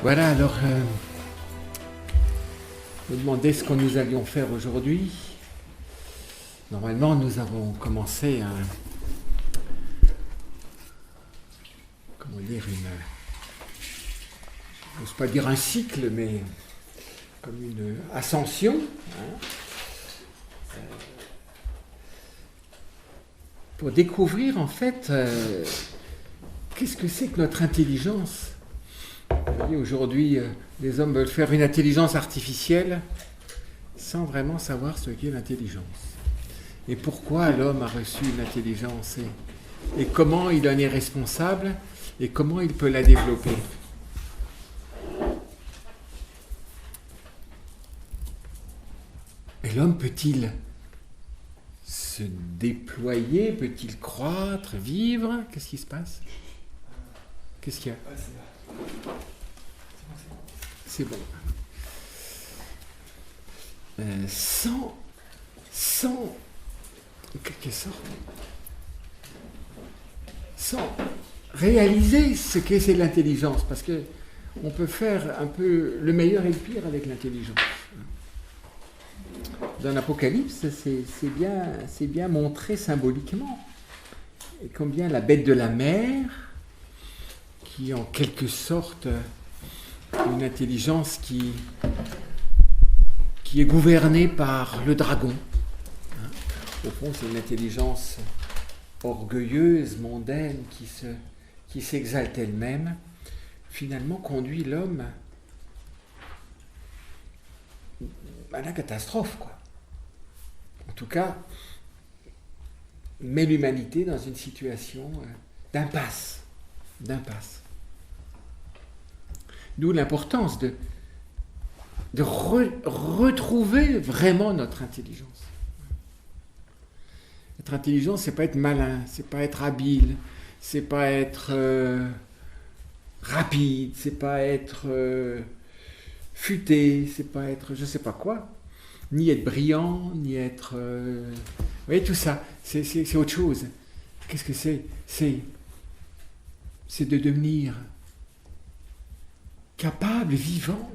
Voilà, alors, me demander ce que nous allions faire aujourd'hui. Normalement, nous avons commencé je n'ose pas dire un cycle, mais comme une ascension, pour découvrir en fait qu'est-ce que c'est que notre intelligence. Vous voyez, aujourd'hui, les hommes veulent faire une intelligence artificielle sans vraiment savoir ce qu'est l'intelligence. Et pourquoi l'homme a reçu une intelligence et comment il en est responsable et comment il peut la développer. Et l'homme peut-il se déployer, peut-il croître, vivre? Qu'est-ce qui se passe? Qu'est-ce qu'il y a? C'est bon. Sans quelque sorte, sans réaliser ce qu'est c'est l'intelligence, parce que on peut faire un peu le meilleur et le pire avec l'intelligence. Dans l'Apocalypse, c'est bien montré symboliquement, et combien la bête de la mer, qui est en quelque sorte une intelligence qui est gouvernée par le dragon. Au fond, c'est une intelligence orgueilleuse, mondaine, qui s'exalte elle-même, finalement conduit l'homme à la catastrophe, quoi. En tout cas, met l'humanité dans une situation d'impasse. D'où l'importance de retrouver vraiment notre intelligence. Être intelligent, c'est pas être malin, c'est pas être habile, c'est pas être rapide, c'est pas être futé, c'est pas être je sais pas quoi, ni être brillant, ni être... vous voyez, tout ça, c'est autre chose. Qu'est-ce que c'est? C'est de devenir capable, vivant,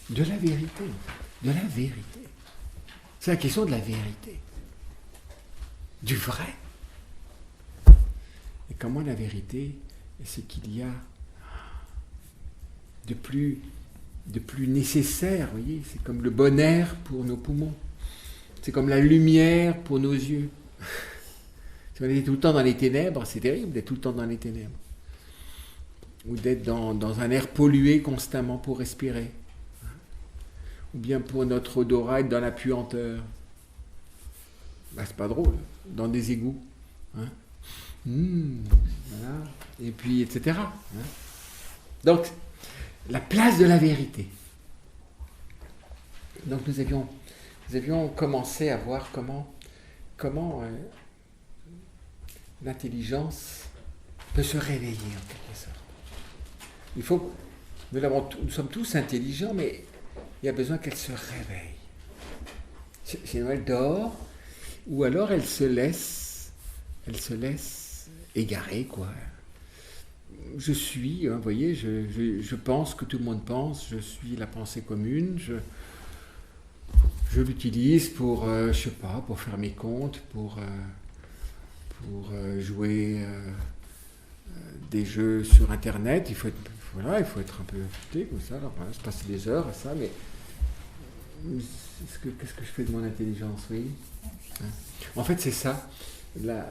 de la vérité. De la vérité. C'est la question de la vérité. Du vrai. Et comment la vérité, c'est qu'il y a de plus nécessaire, vous voyez, c'est comme le bon air pour nos poumons. C'est comme la lumière pour nos yeux. Si on était tout le temps dans les ténèbres, c'est terrible d'être tout le temps dans les ténèbres. Ou d'être dans un air pollué constamment pour respirer. Ou bien pour notre odorat être dans la puanteur. C'est pas drôle, dans des égouts. Voilà. Et puis, etc. Donc, la place de la vérité. Donc, nous avions commencé à voir comment l'intelligence peut se réveiller, en quelque sorte. Nous sommes tous intelligents, mais il y a besoin qu'elle se réveille. Sinon, elle dort, ou alors elle se laisse égarer, quoi. Je suis, vous voyez, je pense que tout le monde pense, je suis la pensée commune, je l'utilise pour, je sais pas, pour faire mes comptes, pour jouer des jeux sur Internet. Il faut être un peu futé comme ça. Alors, voilà, je passe des heures à ça, mais qu'est-ce que je fais de mon intelligence, oui? En fait, c'est ça, la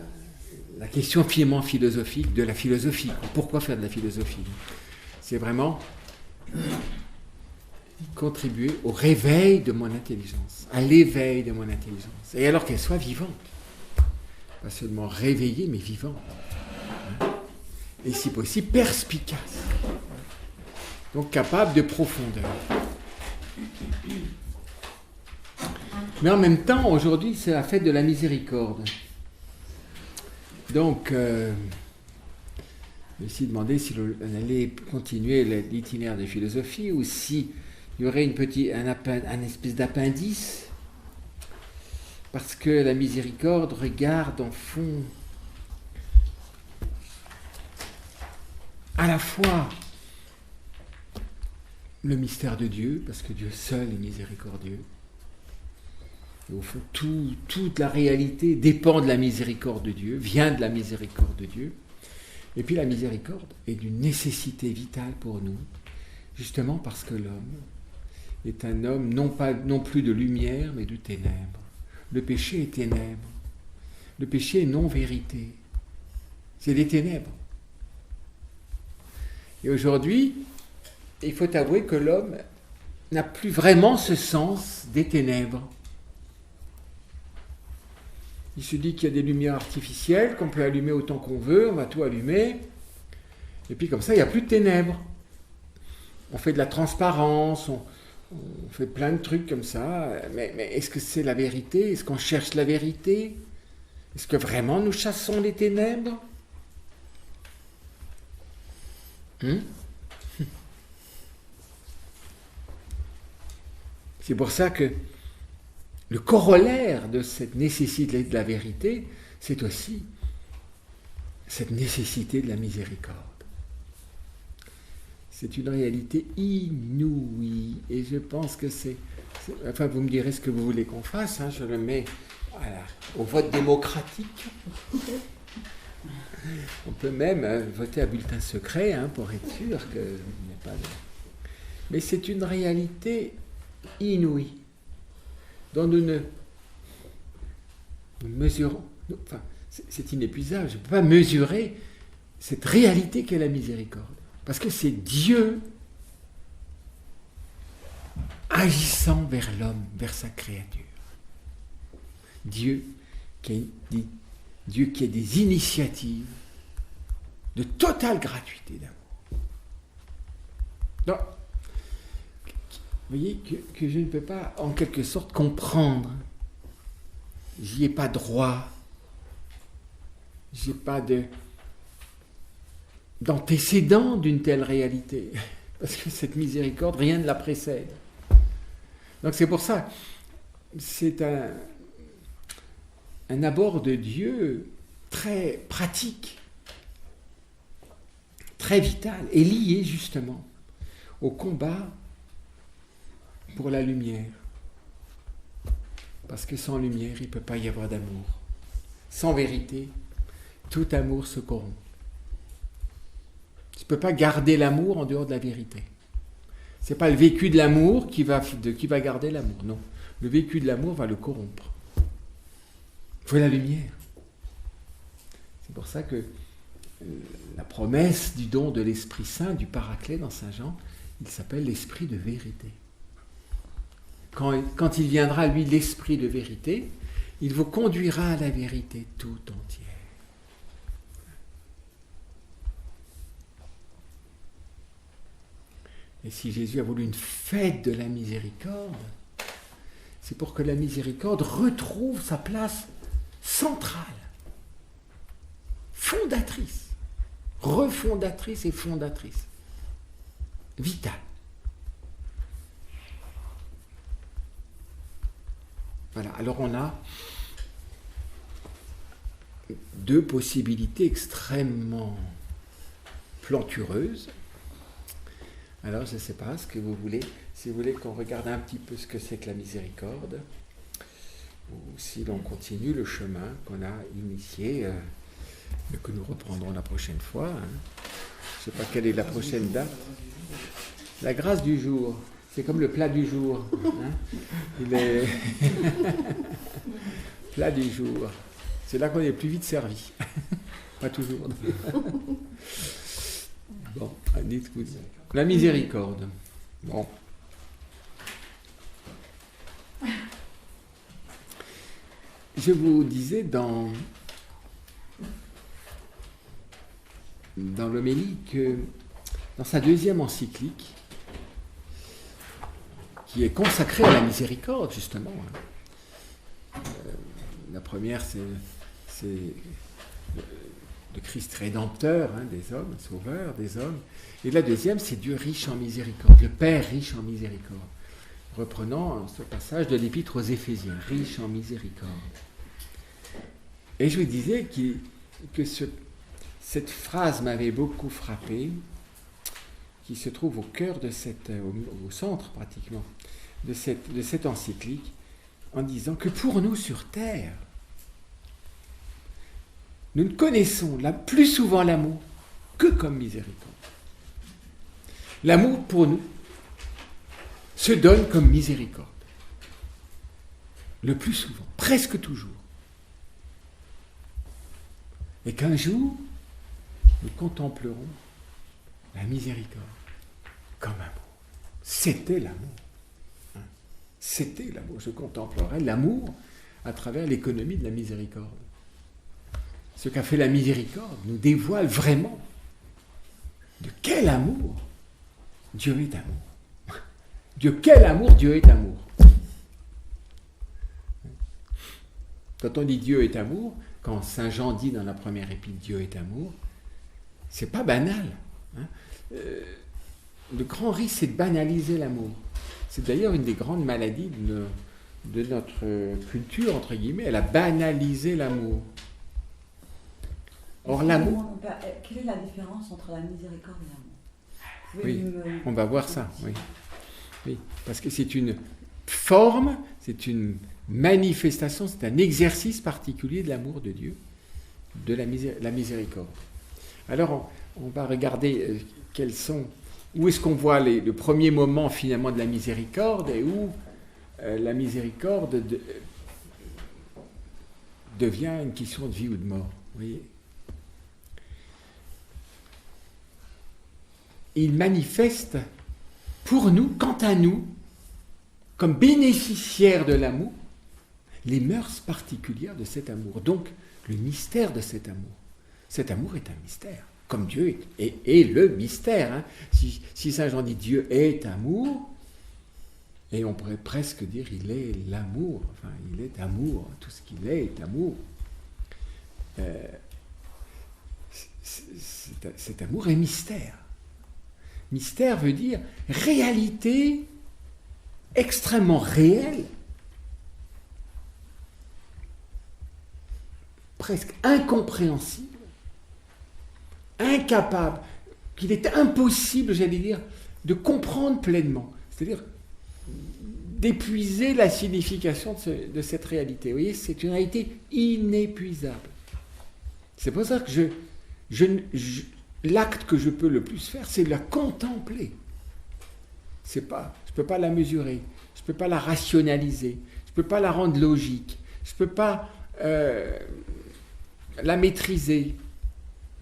question finalement philosophique de la philosophie. Pourquoi faire de la philosophie? C'est vraiment contribuer au réveil de mon intelligence, à l'éveil de mon intelligence. Et alors qu'elle soit vivante. Pas seulement réveillée, mais vivante. Et si possible, perspicace. Donc capable de profondeur. Mais en même temps, aujourd'hui, c'est la fête de la miséricorde. Donc, je me suis demandé si on allait continuer l'itinéraire de philosophie ou s'il y aurait un espèce d'appendice, parce que la miséricorde regarde en fond à la fois le mystère de Dieu, parce que Dieu seul est miséricordieux. Et au fond, toute la réalité dépend de la miséricorde de Dieu, vient de la miséricorde de Dieu. Et puis la miséricorde est d'une nécessité vitale pour nous, justement parce que l'homme est un homme non plus de lumière, mais de ténèbres. Le péché est ténèbres. Le péché est non-vérité. C'est des ténèbres. Et aujourd'hui, il faut avouer que l'homme n'a plus vraiment ce sens des ténèbres. Il se dit qu'il y a des lumières artificielles, qu'on peut allumer autant qu'on veut, on va tout allumer, et puis comme ça, il n'y a plus de ténèbres. On fait de la transparence, on fait plein de trucs comme ça, mais est-ce que c'est la vérité? Est-ce qu'on cherche la vérité? Est-ce que vraiment nous chassons les ténèbres? C'est pour ça que le corollaire de cette nécessité de la vérité, c'est aussi cette nécessité de la miséricorde. C'est une réalité inouïe, et je pense que enfin, vous me direz ce que vous voulez qu'on fasse, je le mets au vote démocratique. On peut même voter à bulletin secret, pour être sûr qu'il n'y a pas de... Mais c'est une réalité inouïe, dont nous ne mesurons... Enfin, c'est inépuisable, je ne peux pas mesurer cette réalité qu'est la miséricorde. Parce que c'est Dieu agissant vers l'homme, vers sa créature. Dieu qui a des initiatives de totale gratuité d'amour. Donc, vous voyez que je ne peux pas, en quelque sorte, comprendre. J'y ai pas droit. J'ai pas d'antécédent d'une telle réalité. Parce que cette miséricorde, rien ne la précède. Donc c'est pour ça, c'est un abord de Dieu très pratique, très vital, et lié justement au combat pour la lumière. Parce que sans lumière, il ne peut pas y avoir d'amour. Sans vérité, tout amour se corrompt. Tu ne peux pas garder l'amour en dehors de la vérité. Ce n'est pas le vécu de l'amour qui va garder l'amour, non. Le vécu de l'amour va le corrompre. Il faut la lumière. C'est pour ça que la promesse du don de l'Esprit Saint, du Paraclet dans Saint Jean, il s'appelle l'Esprit de vérité. Quand il viendra, lui, l'Esprit de vérité, il vous conduira à la vérité tout entière. Et si Jésus a voulu une fête de la miséricorde, c'est pour que la miséricorde retrouve sa place centrale, fondatrice, refondatrice et fondatrice, vitale. Voilà, alors on a deux possibilités extrêmement plantureuses. Alors je ne sais pas ce que vous voulez, si vous voulez qu'on regarde un petit peu ce que c'est que la miséricorde, ou si l'on continue le chemin qu'on a initié, mais que nous reprendrons la prochaine fois. Je ne sais pas quelle est la prochaine date. La grâce du jour, c'est comme le plat du jour. Il est plat du jour. C'est là qu'on est plus vite servi. Pas toujours. Bon, dites-vous. La miséricorde. Bon. Je vous disais dans l'homélie que dans sa deuxième encyclique, qui est consacrée à la miséricorde, justement. La première, c'est le Christ rédempteur des hommes, sauveur des hommes. Et la deuxième, c'est Dieu riche en miséricorde, le Père riche en miséricorde. Reprenant ce passage de l'Épître aux Éphésiens, riche en miséricorde. Et je vous disais que cette phrase m'avait beaucoup frappé, qui se trouve au cœur de au centre pratiquement, de cette encyclique, en disant que pour nous sur Terre, nous ne connaissons plus souvent l'amour que comme miséricorde. L'amour pour nous se donne comme miséricorde. Le plus souvent, presque toujours. Et qu'un jour, nous contemplerons la miséricorde comme amour. C'était l'amour. C'était l'amour. Je contemplerai l'amour à travers l'économie de la miséricorde. Ce qu'a fait la miséricorde nous dévoile vraiment de quel amour Dieu est amour. De quel amour Dieu est amour. Quand on dit Dieu est amour, quand Saint Jean dit dans la première épître Dieu est amour, c'est pas banal. Le grand risque, c'est de banaliser l'amour. C'est d'ailleurs une des grandes maladies de notre culture, entre guillemets. Elle a banalisé l'amour. Or, l'amour... Quelle est la différence entre la miséricorde et l'amour? Oui, on va voir ça. Oui, parce que c'est une forme, c'est une manifestation, c'est un exercice particulier de l'amour de Dieu, de la miséricorde. Alors, on va regarder où est-ce qu'on voit le premier moment finalement de la miséricorde et où la miséricorde devient une question de vie ou de mort. Vous voyez ? Il manifeste pour nous, quant à nous, comme bénéficiaires de l'amour, les mœurs particulières de cet amour. Donc, le mystère de cet amour. Cet amour est un mystère, comme Dieu est le mystère. Hein. Si Saint Jean dit Dieu est amour, et on pourrait presque dire il est l'amour, enfin il est amour, tout ce qu'il est amour. Cet amour est mystère. Mystère veut dire réalité extrêmement réelle, presque incompréhensible, incapable, qu'il est impossible, j'allais dire, de comprendre pleinement. C'est-à-dire d'épuiser la signification de cette réalité. Vous voyez, c'est une réalité inépuisable. C'est pour ça que l'acte que je peux le plus faire, c'est de la contempler. Je ne peux pas la mesurer, je ne peux pas la rationaliser, je ne peux pas la rendre logique, je ne peux pas la maîtriser,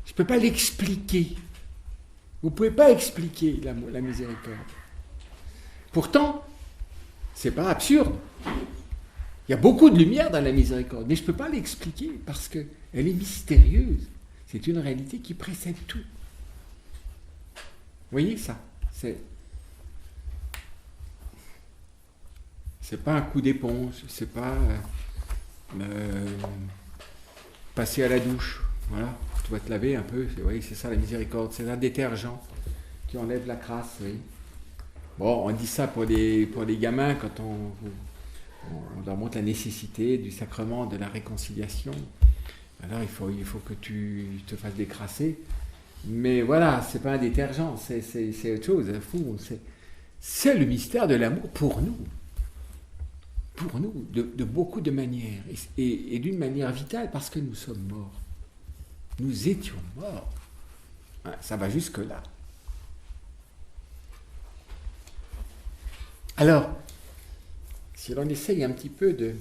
je ne peux pas l'expliquer. Vous ne pouvez pas expliquer la miséricorde. Pourtant, ce n'est pas absurde. Il y a beaucoup de lumière dans la miséricorde, mais je ne peux pas l'expliquer parce qu'elle est mystérieuse. C'est une réalité qui précède tout. Vous voyez ça? C'est pas un coup d'éponge, c'est pas passer à la douche. Voilà, tu vas te laver un peu. Vous voyez, c'est ça la miséricorde. C'est un détergent qui enlève la crasse. Vous voyez. Bon, on dit ça pour les gamins quand on leur montre la nécessité du sacrement de la réconciliation. Alors il faut que tu te fasses décrasser. Mais voilà, c'est pas un détergent, c'est autre chose. C'est le mystère de l'amour pour nous. Pour nous, de beaucoup de manières. Et d'une manière vitale, parce que nous sommes morts. Nous étions morts. Hein, ça va jusque-là. Alors, si l'on essaye un petit peu de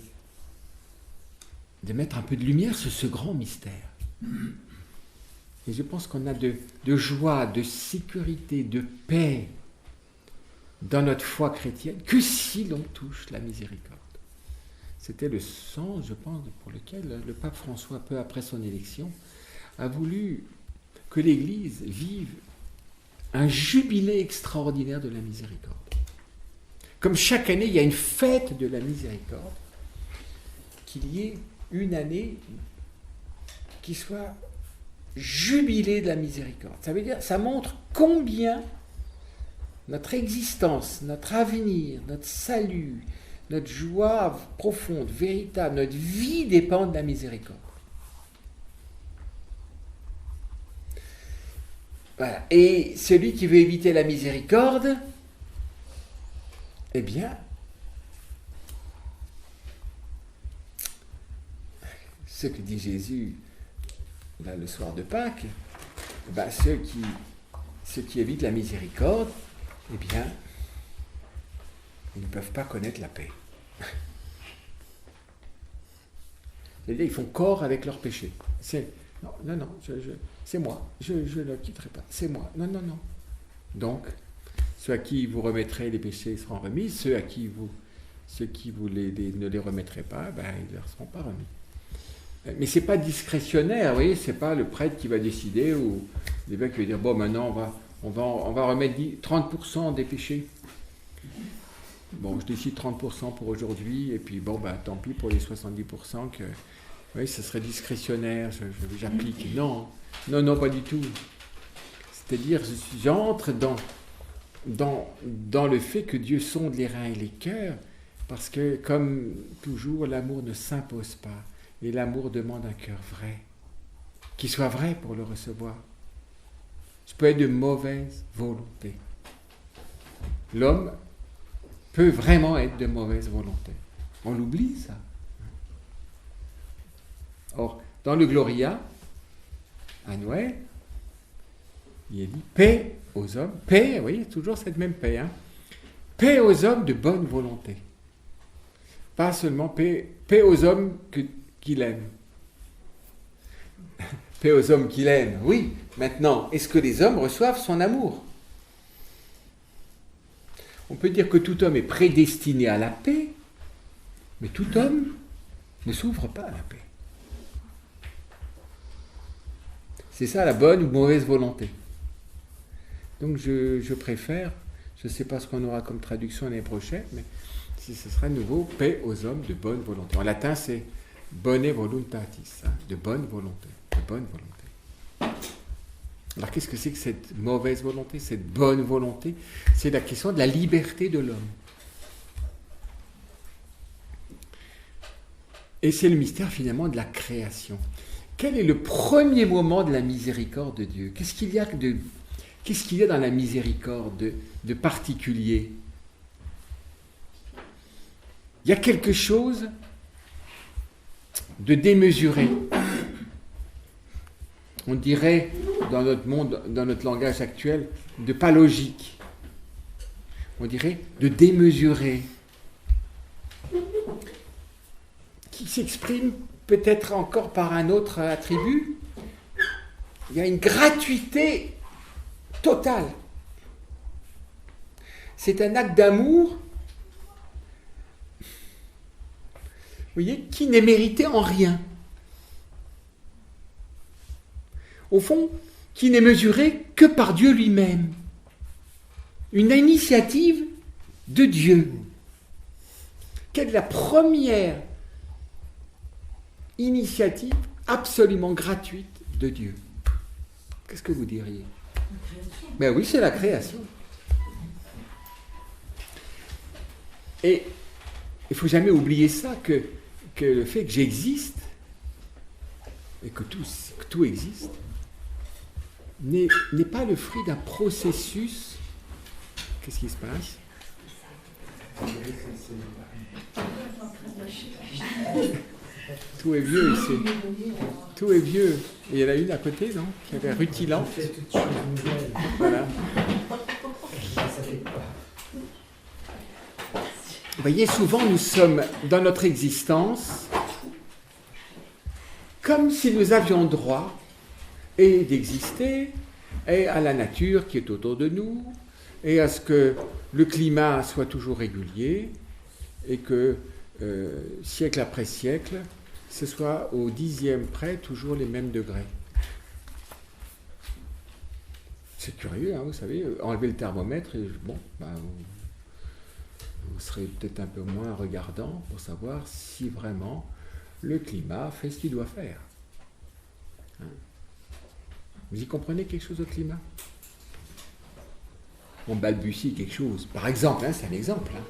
mettre un peu de lumière sur ce grand mystère. Et je pense qu'on a de joie, de sécurité, de paix dans notre foi chrétienne que si l'on touche la miséricorde. C'était le sens, je pense, pour lequel le pape François, peu après son élection, a voulu que l'Église vive un jubilé extraordinaire de la miséricorde. Comme chaque année, il y a une fête de la miséricorde, qu'il y ait une année qui soit jubilée de la miséricorde. Ça veut dire, ça montre combien notre existence, notre avenir, notre salut, notre joie profonde, véritable, notre vie dépend de la miséricorde. Voilà. Et celui qui veut éviter la miséricorde, eh bien, ce que dit Jésus là, le soir de Pâques, ben, ceux qui évitent la miséricorde, eh bien, ils ne peuvent pas connaître la paix. C'est-à-dire, ils font corps avec leur péché. Non, c'est moi, je ne le quitterai pas, c'est moi, non. Donc, ceux à qui vous remettrez les péchés seront remis, ceux qui vous ne les remettrez pas, ben, ils ne leur seront pas remis. Mais ce n'est pas discrétionnaire, vous voyez, ce n'est pas le prêtre qui va décider, ou l'évêque qui va dire, bon, maintenant, on va remettre 30% des péchés. Bon, je décide 30% pour aujourd'hui, et puis bon, bah, tant pis pour les 70% que... Oui, ce serait discrétionnaire, j'applique. Non, pas du tout. C'est-à-dire, j'entre dans le fait que Dieu sonde les reins et les cœurs, parce que, comme toujours, l'amour ne s'impose pas. Et l'amour demande un cœur vrai, qui soit vrai pour le recevoir. Je peux être de mauvaise volonté. L'homme peut vraiment être de mauvaise volonté. On l'oublie, ça. Or, dans le Gloria, à Noël, il est dit paix aux hommes, paix, vous voyez, toujours cette même paix, hein, paix aux hommes de bonne volonté. Pas seulement paix aux hommes qu'il aime. Paix aux hommes qu'il aime, oui. Maintenant, est-ce que les hommes reçoivent son amour? On peut dire que tout homme est prédestiné à la paix, mais tout homme ne s'ouvre pas à la paix. C'est ça la bonne ou mauvaise volonté. Donc je préfère, je ne sais pas ce qu'on aura comme traduction l'année prochaine, mais si ce sera nouveau, paix aux hommes de bonne volonté. En latin, c'est bone voluntatis, hein, de bonne volonté. De bonne volonté. Alors qu'est-ce que c'est que cette mauvaise volonté, cette bonne volonté? C'est la question de la liberté de l'homme. Et c'est le mystère finalement de la création. Quel est le premier moment de la miséricorde de Dieu? Qu'est-ce qu'il y a dans la miséricorde de particulier? Il y a quelque chose de démesuré. On dirait, dans notre monde, dans notre langage actuel, de pas logique. On dirait de démesuré. Qui s'exprime peut-être encore par un autre attribut. Il y a une gratuité totale. C'est un acte d'amour, vous voyez, qui n'est mérité en rien. Au fond, qui n'est mesuré que par Dieu lui-même. Une initiative de Dieu. Quelle est la première initiative absolument gratuite de Dieu? Qu'est-ce que vous diriez? Ben oui, c'est la création. Et il ne faut jamais oublier ça, que le fait que j'existe et que tout existe n'est pas le fruit d'un processus. Qu'est-ce qui se passe? Tout est vieux ici. Tout est vieux. Et il y en a une à côté, non? Qui avait rutilante. Voilà. Vous voyez, souvent nous sommes dans notre existence comme si nous avions droit et d'exister, et à la nature qui est autour de nous, et à ce que le climat soit toujours régulier, et que siècle après siècle, ce soit au 10e près toujours les mêmes degrés. C'est curieux, hein, vous savez, enlever le thermomètre, et bon, ben, vous serez peut-être un peu moins regardant pour savoir si vraiment le climat fait ce qu'il doit faire. Hein? Vous y comprenez quelque chose au climat? On balbutie quelque chose, par exemple, hein, c'est un exemple. Hein.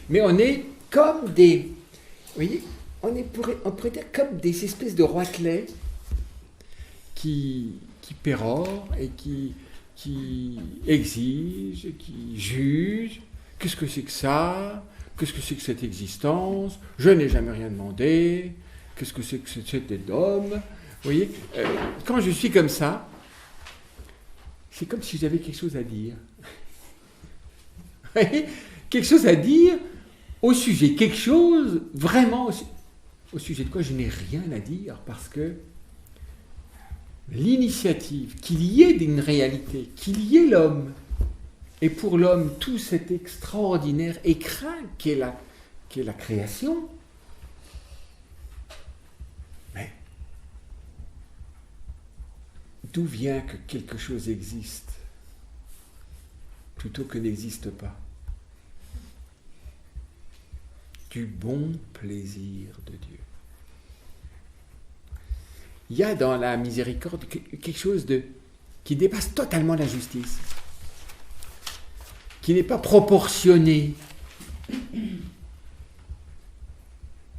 Mais on est comme des... Vous voyez, on pourrait dire comme des espèces de roitelets qui pérorent et qui qui exige, qui juge. Qu'est-ce que c'est que ça? Qu'est-ce que c'est que cette existence? Je n'ai jamais rien demandé. Qu'est-ce que c'est que cet homme? Vous voyez, quand je suis comme ça, c'est comme si j'avais quelque chose à dire. Vous voyez, quelque chose à dire au sujet, quelque chose vraiment au sujet de quoi je n'ai rien à dire, parce que l'initiative, qu'il y ait une réalité, qu'il y ait l'homme, et pour l'homme tout cet extraordinaire écrin qu'est la création, mais d'où vient que quelque chose existe plutôt que n'existe pas? Du bon plaisir de Dieu. Il y a dans la miséricorde quelque chose qui dépasse totalement la justice, qui n'est pas proportionné.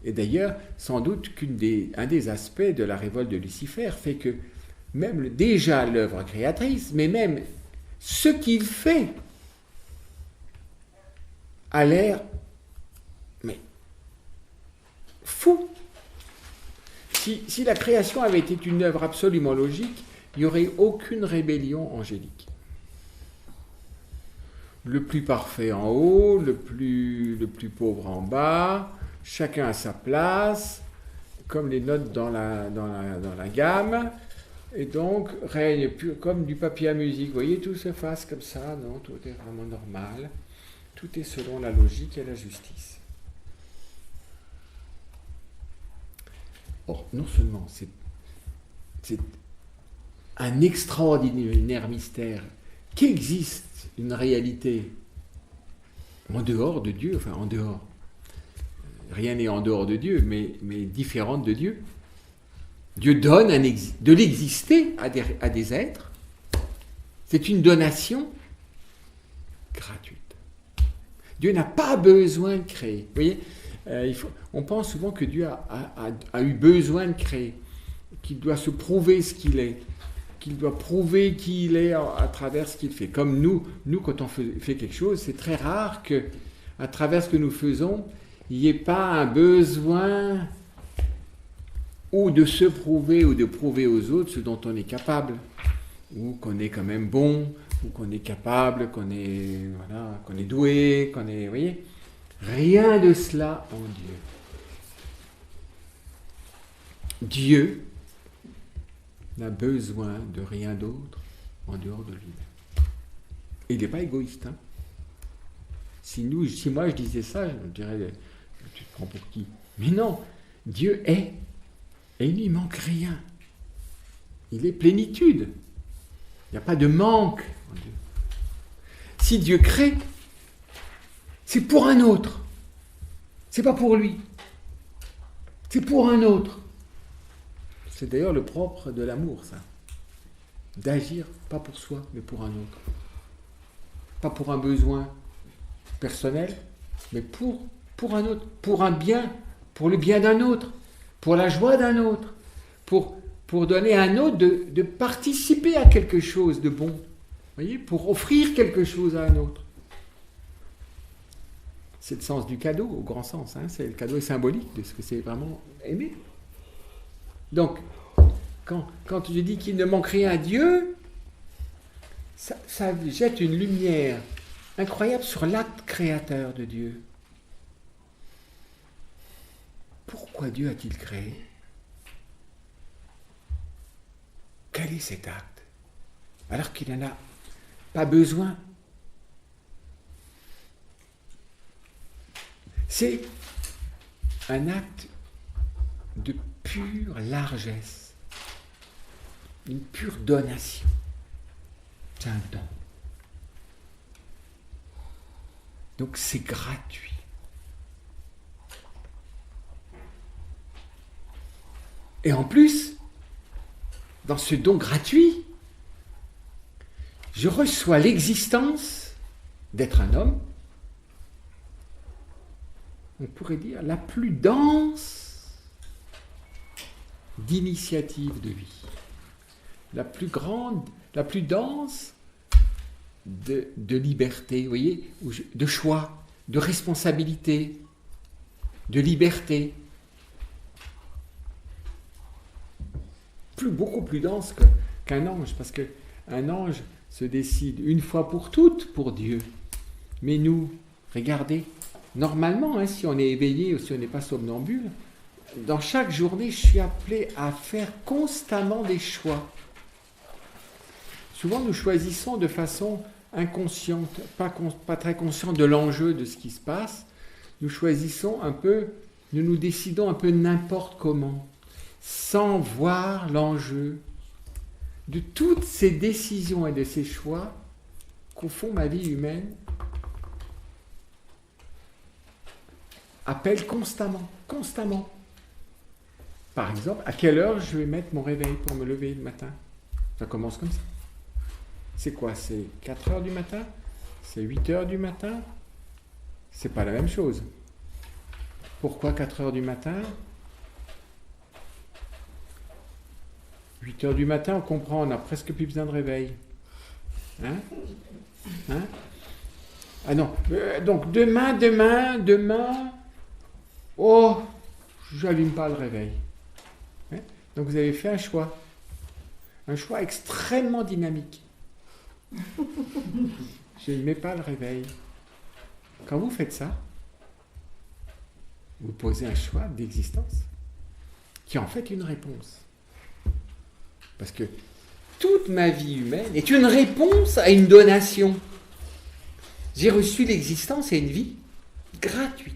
Et d'ailleurs, sans doute qu'un des aspects de la révolte de Lucifer fait que même déjà l'œuvre créatrice, mais même ce qu'il fait a l'air fou. Si la création avait été une œuvre absolument logique, il n'y aurait aucune rébellion angélique. Le plus parfait en haut, le plus pauvre en bas, chacun à sa place, comme les notes dans la gamme, et donc règne comme du papier à musique. Vous voyez, tout se fasse comme ça, non, tout est vraiment normal, tout est selon la logique et la justice. Or, non seulement c'est un extraordinaire mystère qu'existe une réalité en dehors de Dieu, enfin en dehors, rien n'est en dehors de Dieu, mais différente de Dieu. Dieu donne de l'exister à des êtres. C'est une donation gratuite. Dieu n'a pas besoin de créer. Vous voyez, on pense souvent que Dieu a eu besoin de créer, qu'il doit se prouver ce qu'il est, qu'il doit prouver qui il est à travers ce qu'il fait. Comme nous quand on fait quelque chose, c'est très rare que, à travers ce que nous faisons, il n'y ait pas un besoin ou de se prouver ou de prouver aux autres ce dont on est capable, ou qu'on est quand même bon, ou qu'on est capable, qu'on est doué, qu'on est, vous voyez, rien de cela en Dieu. Dieu n'a besoin de rien d'autre en dehors de lui-même. Et il n'est pas égoïste. Hein. Si moi je disais ça, je me dirais, tu te prends pour qui? Mais non, Dieu est, et il n'y manque rien. Il est plénitude. Il n'y a pas de manque en Dieu. Si Dieu crée, c'est pour un autre. C'est pas pour lui. C'est pour un autre. C'est d'ailleurs le propre de l'amour, ça. D'agir, pas pour soi, mais pour un autre. Pas pour un besoin personnel, mais pour un autre. Pour un bien, pour le bien d'un autre. Pour la joie d'un autre. Pour donner à un autre de participer à quelque chose de bon. Vous voyez, pour offrir quelque chose à un autre. C'est le sens du cadeau, au grand sens. Hein. Le cadeau est symbolique de ce que c'est vraiment aimer. Donc, quand je dis qu'il ne manque rien à Dieu, ça jette une lumière incroyable sur l'acte créateur de Dieu. Pourquoi Dieu a-t-il créé? Quel est cet acte? Alors qu'il n'en a pas besoin. C'est un acte de pure largesse, une pure donation. C'est un don. Donc c'est gratuit. Et en plus, dans ce don gratuit, je reçois l'existence d'être un homme, on pourrait dire la plus dense d'initiative de vie, la plus grande, la plus dense de liberté, vous voyez, de choix, de responsabilité, de liberté. Beaucoup plus dense qu'un ange, parce qu'un ange se décide une fois pour toutes pour Dieu. Mais nous, regardez, normalement, si on est éveillé ou si on n'est pas somnambule, dans chaque journée, je suis appelé à faire constamment des choix. Souvent, nous choisissons de façon inconsciente, pas très consciente de l'enjeu de ce qui se passe. Nous choisissons un peu, nous nous décidons un peu n'importe comment, sans voir l'enjeu de toutes ces décisions et de ces choix qu'au fond ma vie humaine appelle constamment. Par exemple, à quelle heure je vais mettre mon réveil pour me lever le matin? Ça commence comme ça. C'est quoi? C'est 4 heures du matin? C'est 8 heures du matin? C'est pas la même chose. Pourquoi 4 heures du matin? 8 heures du matin, on comprend, on n'a presque plus besoin de réveil. Hein? Ah non, donc demain, oh, j'allume pas le réveil. Hein? Donc vous avez fait un choix extrêmement dynamique. Je ne mets pas le réveil. Quand vous faites ça, vous posez un choix d'existence qui est en fait une réponse. Parce que toute ma vie humaine est une réponse à une donation. J'ai reçu l'existence et une vie gratuite.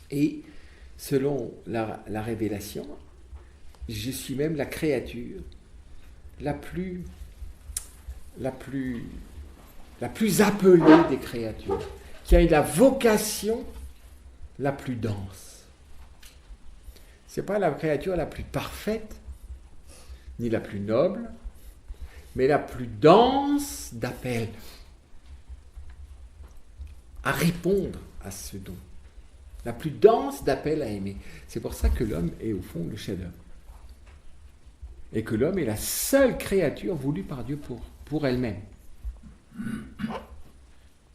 Et selon la révélation, je suis même la créature la plus appelée des créatures, qui a la vocation la plus dense. Ce n'est pas la créature la plus parfaite, ni la plus noble, mais la plus dense d'appel à répondre à ce don. La plus dense d'appel à aimer. C'est pour ça que l'homme est au fond le chef-d'œuvre. Et que l'homme est la seule créature voulue par Dieu pour elle-même.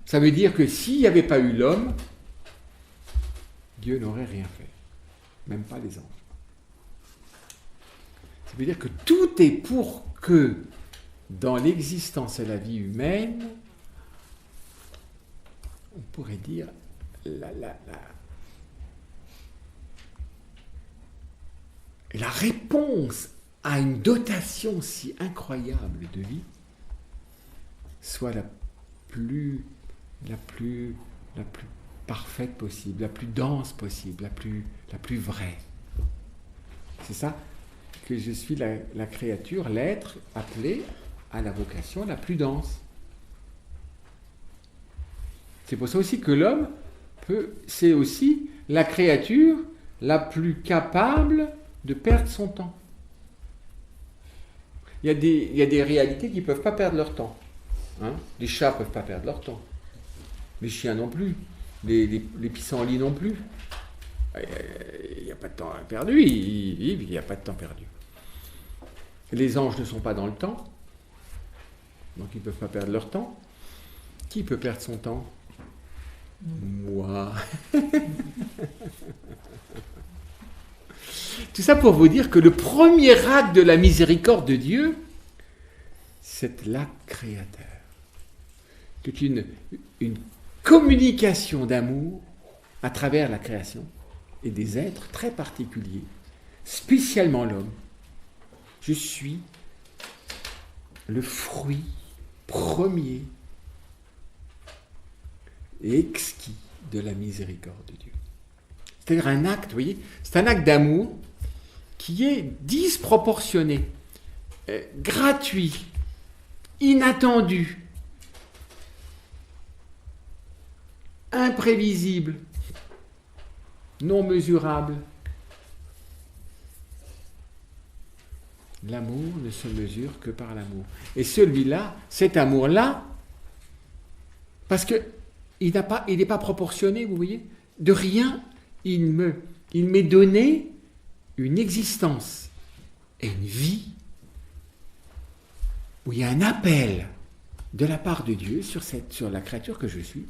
Ça veut dire que s'il n'y avait pas eu l'homme, Dieu n'aurait rien fait. Même pas les anges. Ça veut dire que tout est pour que, dans l'existence et la vie humaine, on pourrait dire la réponse à une dotation si incroyable de vie soit la plus parfaite possible, la plus dense possible, la plus vraie. C'est ça que je suis la créature, l'être appelé à la vocation la plus dense. C'est pour ça aussi que l'homme c'est aussi la créature la plus capable de perdre son temps. Il y a des réalités qui ne peuvent pas perdre leur temps. Hein? Les chats ne peuvent pas perdre leur temps. Les chiens non plus. Les pissenlits non plus. Il n'y a pas de temps perdu. Il n'y a pas de temps perdu. Les anges ne sont pas dans le temps. Donc ils ne peuvent pas perdre leur temps. Qui peut perdre son temps? Moi. Tout ça pour vous dire que le premier acte de la miséricorde de Dieu, c'est l'acte créateur. C'est une communication d'amour à travers la création et des êtres très particuliers, spécialement l'homme. Je suis le fruit premier et exquis de la miséricorde de Dieu. C'est-à-dire un acte, vous voyez, c'est un acte d'amour qui est disproportionné, gratuit, inattendu, imprévisible, non mesurable. L'amour ne se mesure que par l'amour. Et celui-là, cet amour-là, parce qu'il n'est pas proportionné, vous voyez, de rien, il m'est donné une existence et une vie où il y a un appel de la part de Dieu sur la créature que je suis,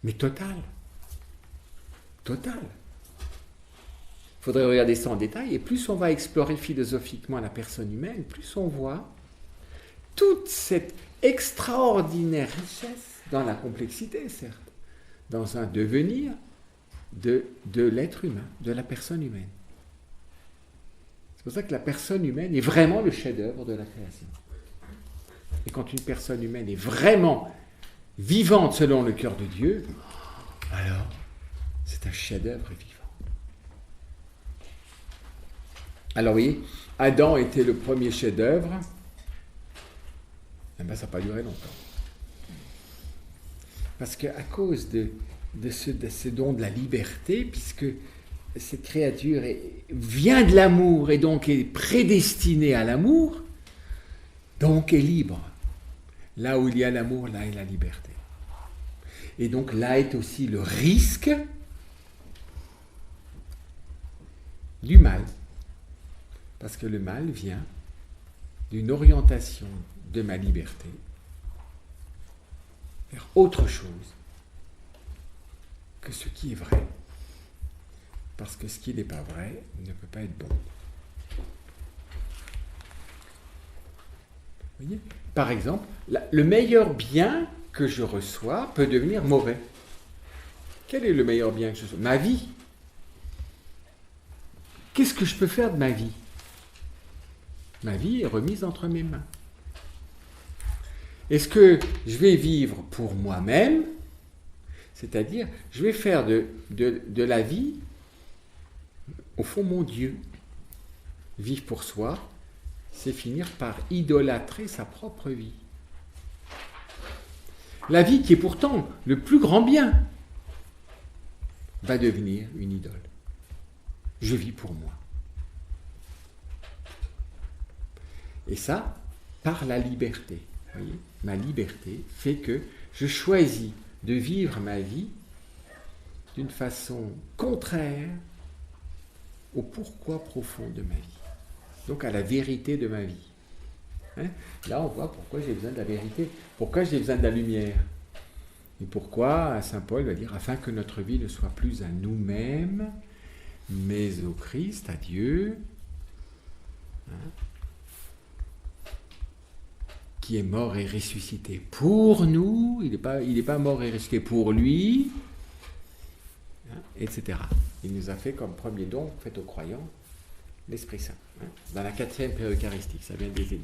mais totale. Totale. Il faudrait regarder ça en détail, et plus on va explorer philosophiquement la personne humaine, plus on voit toute cette extraordinaire richesse dans la complexité, certes, dans un devenir de l'être humain, de la personne humaine. C'est pour ça que la personne humaine est vraiment le chef-d'œuvre de la création. Et quand une personne humaine est vraiment vivante selon le cœur de Dieu, alors c'est un chef-d'œuvre vivant. Alors vous voyez, Adam était le premier chef-d'œuvre, eh bien ça n'a pas duré longtemps. Parce qu'à cause de ce don de la liberté, puisque cette créature vient de l'amour et donc est prédestinée à l'amour, donc est libre. Là où il y a l'amour, là est la liberté. Et donc là est aussi le risque du mal. Parce que le mal vient d'une orientation de ma liberté vers autre chose que ce qui est vrai. Parce que ce qui n'est pas vrai ne peut pas être bon. Vous voyez ? Par exemple, le meilleur bien que je reçois peut devenir mauvais. Quel est le meilleur bien que je reçois ? Ma vie. Qu'est-ce que je peux faire de ma vie ? Ma vie est remise entre mes mains. Est-ce que je vais vivre pour moi-même ? C'est-à-dire, je vais faire de la vie, au fond, mon Dieu. Vivre pour soi, c'est finir par idolâtrer sa propre vie. La vie qui est pourtant le plus grand bien va devenir une idole. Je vis pour moi. Et ça, par la liberté. Vous voyez, ma liberté fait que je choisis de vivre ma vie d'une façon contraire au pourquoi profond de ma vie. Donc à la vérité de ma vie. Hein ? Là, on voit pourquoi j'ai besoin de la vérité, pourquoi j'ai besoin de la lumière. Et pourquoi, saint Paul va dire, afin que notre vie ne soit plus à nous-mêmes, mais au Christ, à Dieu, hein, qui est mort et ressuscité pour nous, il n'est pas mort et ressuscité pour lui, hein, etc. Il nous a fait comme premier don fait aux croyants l'Esprit Saint. Hein, dans la 4e période eucharistique, ça vient des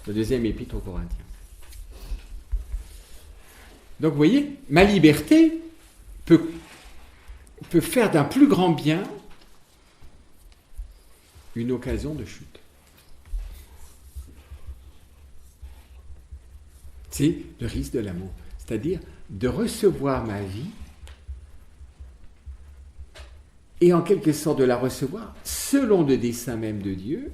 le 2e épître aux Corinthiens. Donc vous voyez, ma liberté peut faire d'un plus grand bien une occasion de chute. C'est le risque de l'amour, c'est-à-dire de recevoir ma vie et en quelque sorte de la recevoir selon le dessein même de Dieu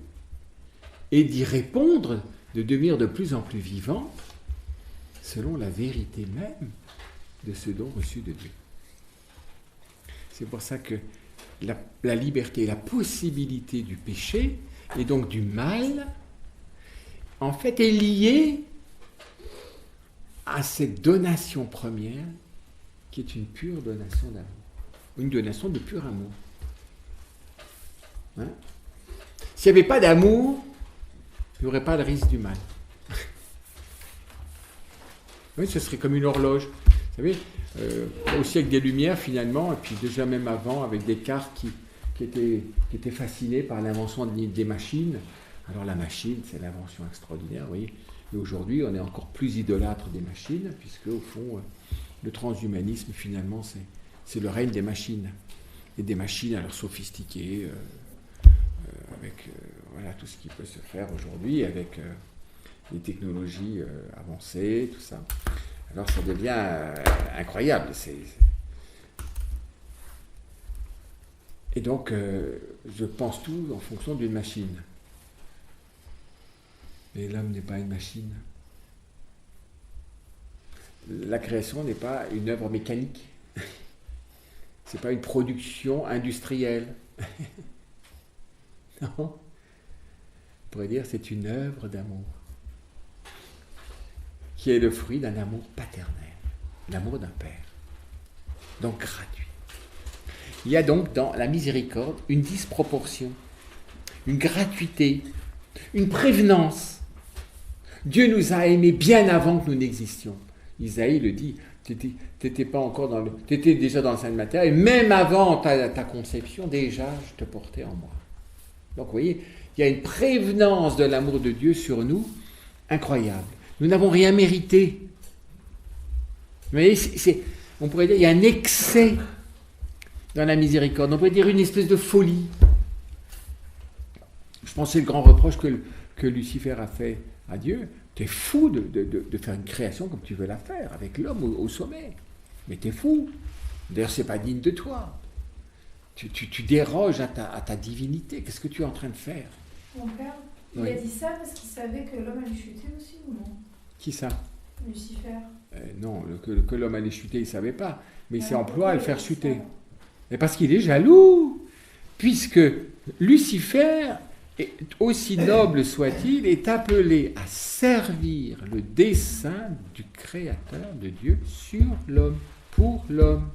et d'y répondre, de devenir de plus en plus vivante selon la vérité même de ce don reçu de Dieu. C'est pour ça que la liberté, la possibilité du péché et donc du mal, en fait, est liée à cette donation première qui est une pure donation d'amour. Une donation de pur amour. Hein ? S'il n'y avait pas d'amour, il n'y aurait pas le risque du mal. Oui, ce serait comme une horloge. Vous savez, aussi avec des lumières finalement, et puis déjà même avant, avec Descartes qui était fasciné par l'invention des machines. Alors la machine, c'est l'invention extraordinaire, vous voyez. Et aujourd'hui, on est encore plus idolâtre des machines, puisque au fond, le transhumanisme, finalement, c'est le règne des machines. Et des machines alors sophistiquées, avec voilà, tout ce qui peut se faire aujourd'hui, avec les technologies avancées, tout ça. Alors ça devient incroyable. Et donc, je pense tout en fonction d'une machine. Mais l'homme n'est pas une machine. La création n'est pas une œuvre mécanique. C'est pas une production industrielle. Non. On pourrait dire c'est une œuvre d'amour qui est le fruit d'un amour paternel, l'amour d'un père, donc gratuit. Il y a donc dans la miséricorde une disproportion, une gratuité, une prévenance. Dieu nous a aimés bien avant que nous n'existions. Isaïe le dit, t'étais pas encore dans le, t'étais déjà dans le sein de ma terre, et même avant ta conception, déjà je te portais en moi. Donc vous voyez, il y a une prévenance de l'amour de Dieu sur nous, incroyable. Nous n'avons rien mérité. Mais on pourrait dire, il y a un excès dans la miséricorde. On pourrait dire une espèce de folie. Je pense que c'est le grand reproche que Lucifer a fait à Dieu. T'es fou de faire une création comme tu veux la faire, avec l'homme au sommet. Mais t'es fou. D'ailleurs, c'est pas digne de toi. Tu déroges à ta divinité. Qu'est-ce que tu es en train de faire? Mon père, il a dit ça parce qu'il savait que l'homme allait chuter aussi, ou non? Qui ça? Lucifer. Non, que l'homme allait chuter, il ne savait pas. Mais il s'emploie à le faire chuter. Et parce qu'il est jaloux. Puisque Lucifer, aussi noble soit-il, est appelé à servir le dessein du Créateur de Dieu sur l'homme, pour l'homme.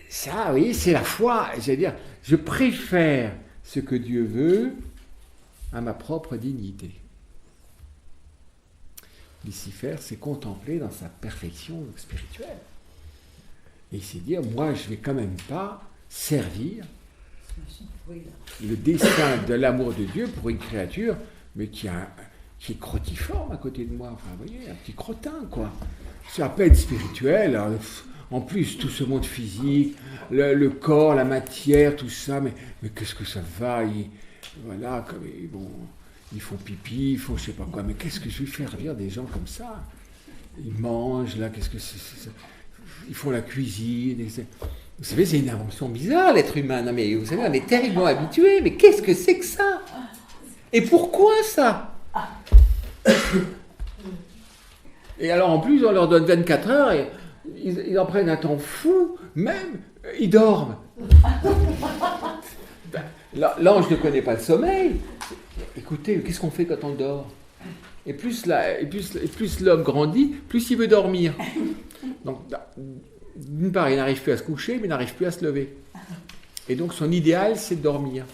Ça, oui, c'est la foi. J'allais dire, je préfère ce que Dieu veut à ma propre dignité. Lucifer s'est contemplé dans sa perfection spirituelle. Et il s'est dit, moi, je ne vais quand même pas servir le dessein de l'amour de Dieu pour une créature, mais qui est crotiforme à côté de moi. Enfin, vous voyez, un petit crottin, quoi. C'est à peine spirituel. Alors, en plus, tout ce monde physique, le corps, la matière, tout ça, mais qu'est-ce que ça va? Voilà, ils font pipi, ils font je sais pas quoi, mais qu'est-ce que je vais faire vivre des gens comme ça? Ils mangent, là, qu'est-ce que c'est? Ils font la cuisine. Vous savez, c'est une invention bizarre, l'être humain. Non, mais vous savez, on est terriblement habitués, mais qu'est-ce que c'est que ça? Et pourquoi ça? Et alors, en plus, on leur donne 24 heures et ils en prennent un temps fou, même, ils dorment. L'ange ne connaît pas le sommeil. Écoutez, qu'est-ce qu'on fait quand on dort? Et plus l'homme grandit, plus il veut dormir. Donc, d'une part, il n'arrive plus à se coucher, mais il n'arrive plus à se lever. Et donc, son idéal, c'est de dormir.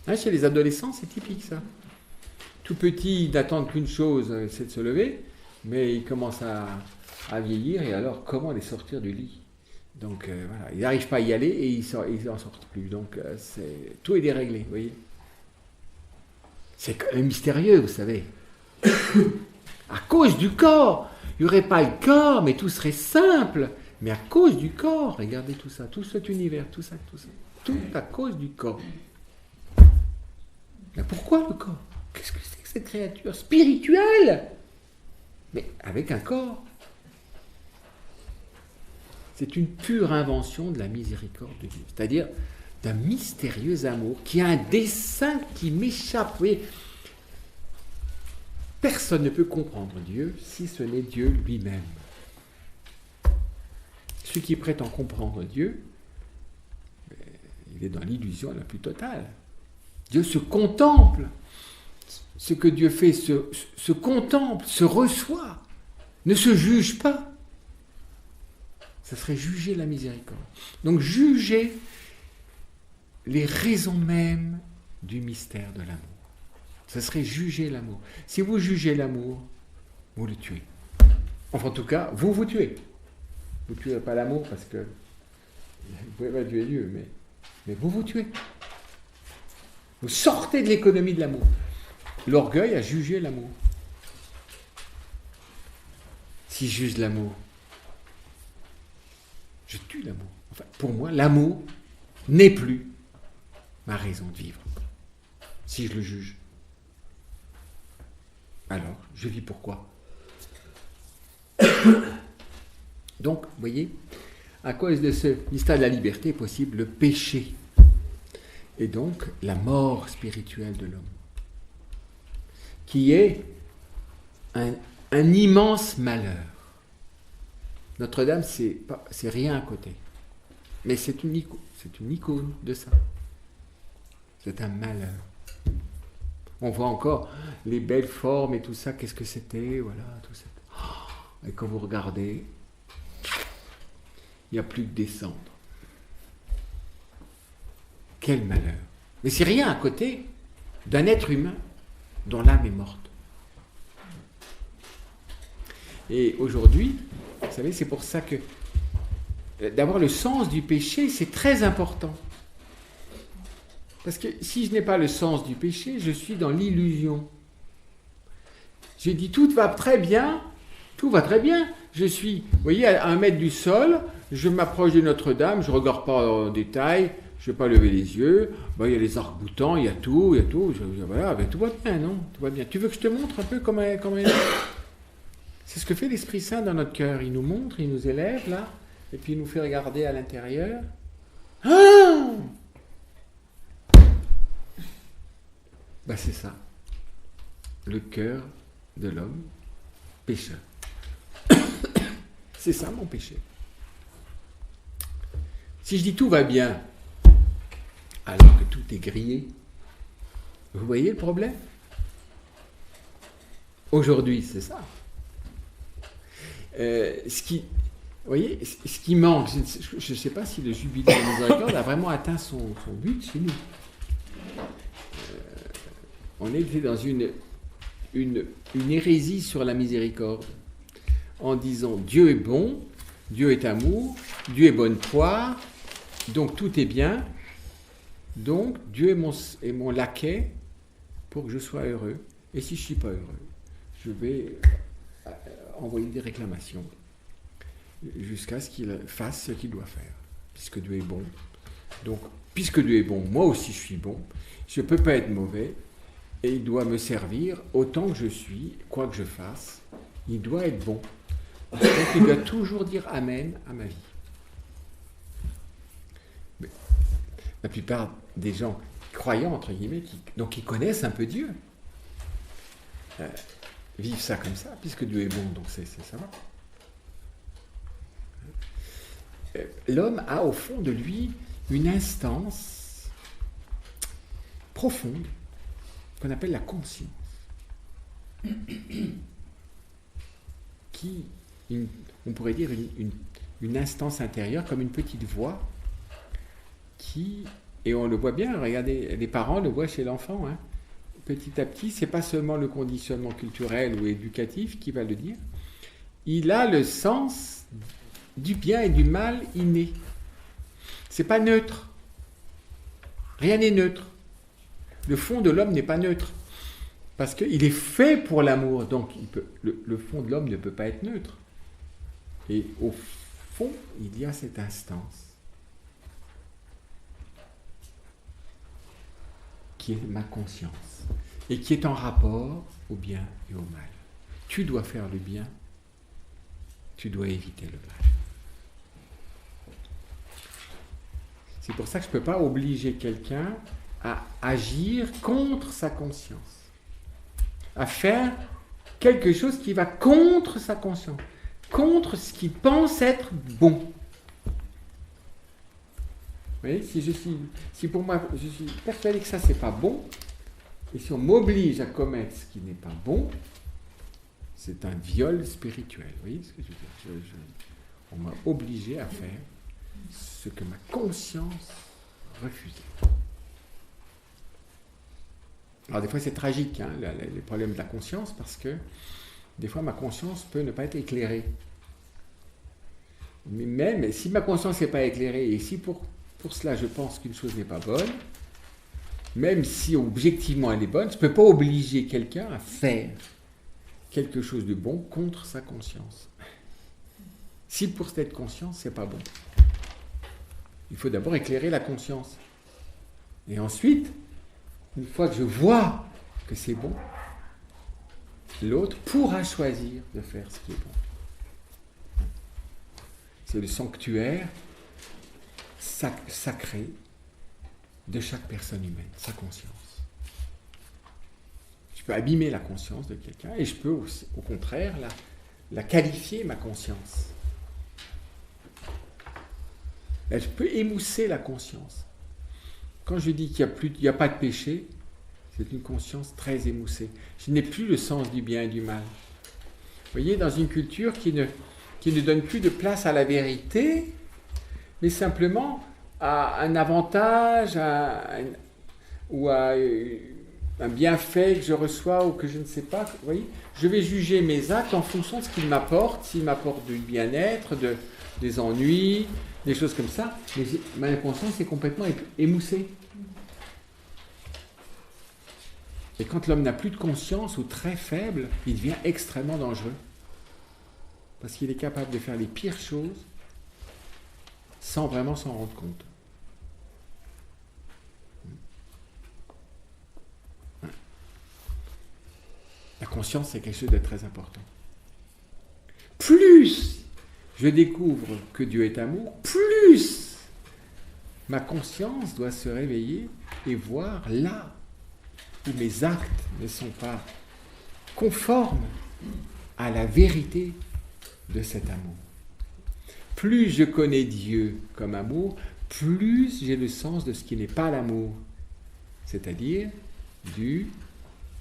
Hein, chez les adolescents, c'est typique, ça. Tout petit, ils n'attendent qu'une chose, c'est de se lever, mais ils commencent à vieillir, et alors, comment les sortir du lit? Donc, voilà, ils n'arrivent pas à y aller, et ils n'en sortent plus. Donc, tout est déréglé, vous voyez. C'est quand même mystérieux, vous savez. À cause du corps. Il n'y aurait pas le corps, mais tout serait simple. Mais à cause du corps, regardez tout ça, tout cet univers, tout ça. Tout à cause du corps. Mais pourquoi le corps? Qu'est-ce que c'est que cette créature spirituelle? Mais avec un corps. C'est une pure invention de la miséricorde de Dieu. C'est-à-dire d'un mystérieux amour qui a un dessein qui m'échappe. Vous voyez, personne ne peut comprendre Dieu si ce n'est Dieu lui-même. Celui qui prétend comprendre Dieu, il est dans l'illusion la plus totale. Dieu se contemple. Ce que Dieu fait se contemple, se reçoit, ne se juge pas. Ça serait juger la miséricorde. Donc juger les raisons mêmes du mystère de l'amour. Ça serait juger l'amour. Si vous jugez l'amour, vous le tuez. Enfin, en tout cas, vous tuez. Vous ne tuez pas l'amour parce que vous pouvez pas tuer Dieu, mais vous tuez. Vous sortez de l'économie de l'amour. L'orgueil a jugé l'amour. Si je juge l'amour, je tue l'amour. Enfin, pour moi, l'amour n'est plus ma raison de vivre. Si je le juge. Alors, je vis pourquoi? Donc, vous voyez, à cause de ce mystère de la liberté est possible le péché. Et donc, la mort spirituelle de l'homme. Qui est un immense malheur. Notre-Dame, c'est rien à côté. Mais c'est une icône de ça. C'est un malheur. On voit encore les belles formes et tout ça, qu'est-ce que c'était, voilà, tout ça. Et quand vous regardez, il n'y a plus que des cendres. Quel malheur. Mais c'est rien à côté d'un être humain dont l'âme est morte. Et aujourd'hui, vous savez, c'est pour ça que d'avoir le sens du péché, c'est très important. Parce que si je n'ai pas le sens du péché, je suis dans l'illusion. J'ai dit tout va très bien, tout va très bien. Je suis, vous voyez, à 1 mètre du sol, je m'approche de Notre-Dame, je ne regarde pas en détail, je ne vais pas lever les yeux, il y a les arcs-boutants, il y a tout, voilà, tout va bien, non? Tout va bien. Tu veux que je te montre un peu comment elle est? C'est ce que fait l'Esprit Saint dans notre cœur. Il nous montre, il nous élève, là, et puis il nous fait regarder à l'intérieur. Ah! C'est ça. Le cœur de l'homme pécheur. C'est ça mon péché. Si je dis tout va bien, alors que tout est grillé, vous voyez le problème? Aujourd'hui, c'est ça. Ce qui manque, je ne sais pas si le jubilé de la miséricorde a vraiment atteint son but chez nous. On était dans une hérésie sur la miséricorde, en disant Dieu est bon, Dieu est amour, Dieu est bonne poire, donc tout est bien, donc Dieu est mon laquais pour que je sois heureux. Et si je ne suis pas heureux, je vais envoyer des réclamations jusqu'à ce qu'il fasse ce qu'il doit faire, puisque Dieu est bon. Donc, puisque Dieu est bon, moi aussi je suis bon, je ne peux pas être mauvais, et il doit me servir autant que je suis, quoi que je fasse, il doit être bon. Donc il doit toujours dire Amen à ma vie. Mais la plupart des gens croyants, entre guillemets, qui connaissent un peu Dieu, vivent ça comme ça, puisque Dieu est bon, donc ça va. L'homme a au fond de lui une instance profonde qu'on appelle la conscience, qui, on pourrait dire une instance intérieure, comme une petite voix, qui, et on le voit bien, regardez, les parents le voient chez l'enfant, petit à petit, c'est pas seulement le conditionnement culturel ou éducatif qui va le dire, il a le sens du bien et du mal inné. C'est pas neutre. Rien n'est neutre. Le fond de l'homme n'est pas neutre. Parce qu'il est fait pour l'amour. Donc le fond de l'homme ne peut pas être neutre. Et au fond, il y a cette instance qui est ma conscience. Et qui est en rapport au bien et au mal. Tu dois faire le bien. Tu dois éviter le mal. C'est pour ça que je ne peux pas obliger quelqu'un à agir contre sa conscience, à faire quelque chose qui va contre sa conscience, contre ce qu'il pense être bon. Vous voyez, si pour moi, je suis persuadé que ça, c'est pas bon, et si on m'oblige à commettre ce qui n'est pas bon, c'est un viol spirituel. Vous voyez ce que je veux dire? On m'a obligé à faire ce que ma conscience refusait. Alors des fois c'est tragique, les problèmes de la conscience, parce que des fois ma conscience peut ne pas être éclairée. Mais même si ma conscience n'est pas éclairée, et si pour cela je pense qu'une chose n'est pas bonne, même si objectivement elle est bonne, je ne peux pas obliger quelqu'un à faire quelque chose de bon contre sa conscience. Si pour cette conscience c'est pas bon. Il faut d'abord éclairer la conscience. Et ensuite, une fois que je vois que c'est bon, l'autre pourra choisir de faire ce qui est bon. C'est le sanctuaire sacré de chaque personne humaine, sa conscience. Je peux abîmer la conscience de quelqu'un et je peux aussi, au contraire la qualifier, ma conscience. Je peux émousser la conscience. Quand je dis qu'il n'y a pas de péché, C'est une conscience très émoussée. Je n'ai plus le sens du bien et du mal. Vous voyez, dans une culture qui ne donne plus de place à la vérité, mais simplement à un avantage ou à un bienfait que je reçois ou que je ne sais pas. Vous voyez, je vais juger mes actes en fonction de ce qu'ils m'apportent, s'ils m'apportent du bien-être, des ennuis, des choses comme ça. Mais ma conscience est complètement émoussée. Et quand l'homme n'a plus de conscience ou très faible, il devient extrêmement dangereux. Parce qu'il est capable de faire les pires choses sans vraiment s'en rendre compte. La conscience, c'est quelque chose de très important. Plus je découvre que Dieu est amour, plus ma conscience doit se réveiller et voir là où mes actes ne sont pas conformes à la vérité de cet amour. Plus je connais Dieu comme amour, plus j'ai le sens de ce qui n'est pas l'amour, c'est-à-dire du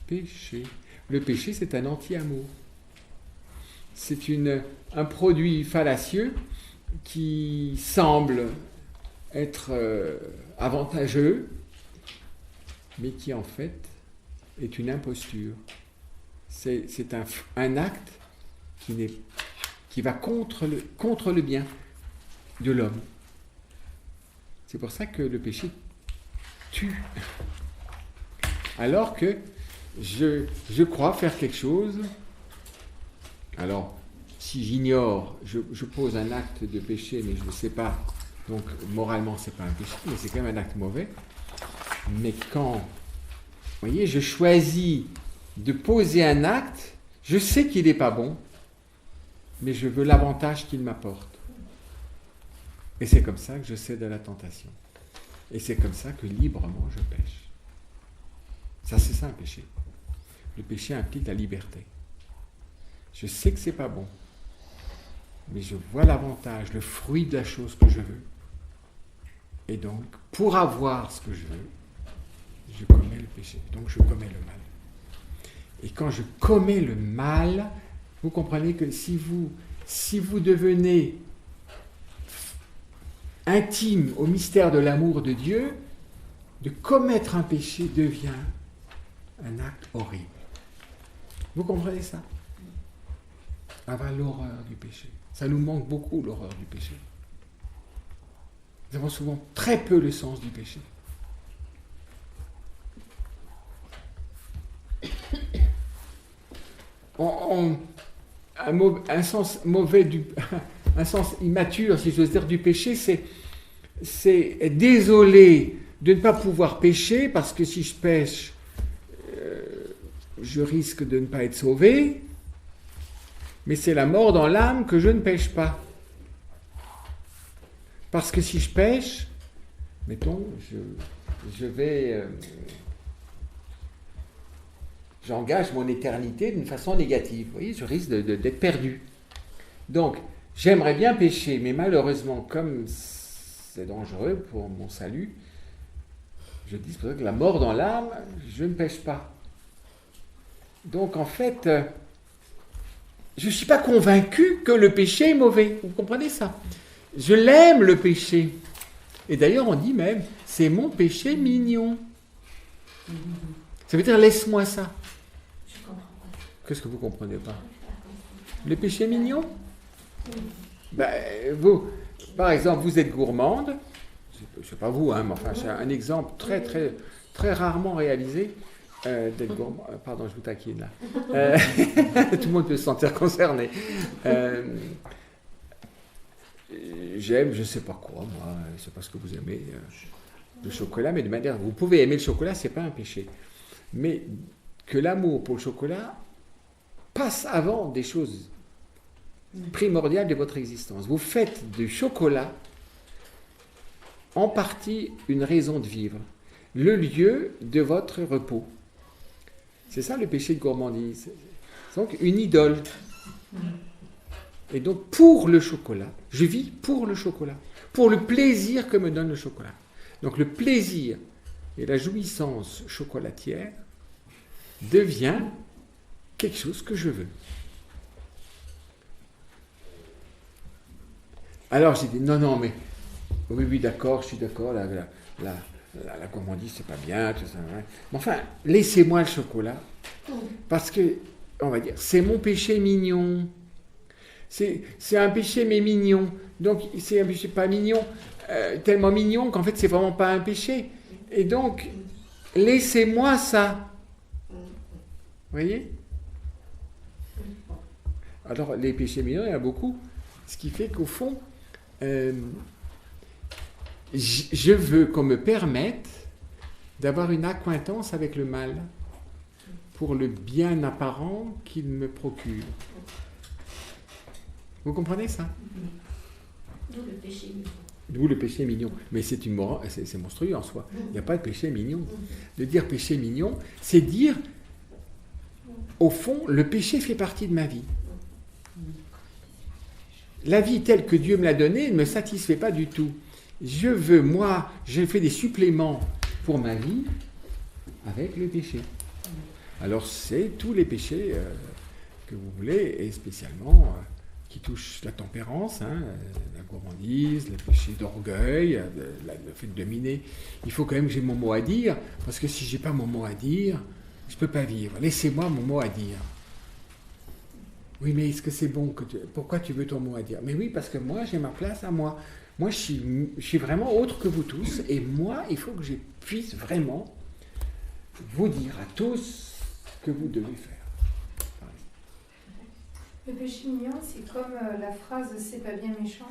péché. Le péché, c'est un anti-amour. C'est un produit fallacieux qui semble être avantageux, mais qui en fait est une imposture. C'est un acte qui va contre le bien de l'homme. C'est pour ça que le péché tue. Alors que je crois faire quelque chose. Alors, si j'ignore, je pose un acte de péché, mais je ne sais pas, donc moralement, ce n'est pas un péché, mais c'est quand même un acte mauvais. Mais quand, vous voyez, je choisis de poser un acte, je sais qu'il n'est pas bon, mais je veux l'avantage qu'il m'apporte. Et c'est comme ça que je cède à la tentation. Et c'est comme ça que librement je pêche. Ça, c'est ça un péché. Le péché implique la liberté. Je sais que c'est pas bon, mais je vois l'avantage, le fruit de la chose que je veux. Et donc, pour avoir ce que je veux, je commets le péché. Donc, je commets le mal. Et quand je commets le mal, vous comprenez que si vous devenez intime au mystère de l'amour de Dieu, de commettre un péché devient un acte horrible. Vous comprenez ça? Avoir l'horreur du péché. Ça nous manque beaucoup, l'horreur du péché. Nous avons souvent très peu le sens du péché. Un sens mauvais, un sens immature, si j'ose dire, du péché, c'est être désolé de ne pas pouvoir pécher, parce que si je pêche, je risque de ne pas être sauvé, mais c'est la mort dans l'âme que je ne pêche pas. Parce que si je pêche, mettons, j'engage mon éternité d'une façon négative. Vous voyez, je risque d'être perdu. Donc, j'aimerais bien pécher, mais malheureusement, comme c'est dangereux pour mon salut, je dis que la mort dans l'âme, je ne pêche pas. Donc, en fait, je ne suis pas convaincu que le péché est mauvais. Vous comprenez ça? Je l'aime, le péché. Et d'ailleurs, on dit même, c'est mon péché mignon. Ça veut dire, laisse-moi ça. Je comprends pas. Qu'est-ce que vous ne comprenez pas? Le péché mignon? Vous, par exemple, vous êtes gourmande. Je ne sais pas vous, hein, mais enfin, c'est un exemple très, très, très rarement réalisé d'être gourmand. Pardon, je vous taquine là. Tout le monde peut se sentir concerné. J'aime, je ne sais pas quoi, moi, je ne sais pas ce que vous aimez, le chocolat, mais de manière, vous pouvez aimer le chocolat, ce n'est pas un péché. Mais que l'amour pour le chocolat passe avant des choses primordiales de votre existence. Vous faites du chocolat en partie une raison de vivre, le lieu de votre repos. C'est ça le péché de gourmandise. C'est donc une idole. Et donc pour le chocolat, je vis pour le chocolat, pour le plaisir que me donne le chocolat. Donc le plaisir et la jouissance chocolatière devient quelque chose que je veux. Alors j'ai dit, non, mais oui, d'accord, je suis d'accord, la gourmandise, c'est pas bien, tout ça. Ouais. Mais enfin, laissez-moi le chocolat, parce que, on va dire, c'est mon péché mignon. C'est un péché, mais mignon. Donc, c'est un péché pas mignon, tellement mignon qu'en fait, c'est vraiment pas un péché. Et donc, laissez-moi ça. Vous voyez? Alors, les péchés mignons, il y en a beaucoup. Ce qui fait qu'au fond, je veux qu'on me permette d'avoir une accointance avec le mal pour le bien apparent qu'il me procure. Vous comprenez ça? D'où le péché mignon. D'où le péché mignon. Mais c'est monstrueux en soi. Il n'y a pas de péché mignon. De dire péché mignon, c'est dire, au fond, le péché fait partie de ma vie. La vie telle que Dieu me l'a donnée ne me satisfait pas du tout. Je fais des suppléments pour ma vie avec le péché. Alors c'est tous les péchés que vous voulez, et spécialement qui touchent la tempérance, la gourmandise, le péché d'orgueil, le fait de dominer. Il faut quand même que j'ai mon mot à dire, parce que si j'ai pas mon mot à dire, je peux pas vivre. Laissez-moi mon mot à dire. Oui, mais est-ce que c'est bon pourquoi tu veux ton mot à dire? Mais oui, parce que moi, j'ai ma place à moi. Moi, je suis vraiment autre que vous tous, et moi, il faut que je puisse vraiment vous dire à tous ce que vous devez faire. Le péché mignon, c'est comme la phrase « c'est pas bien méchant ».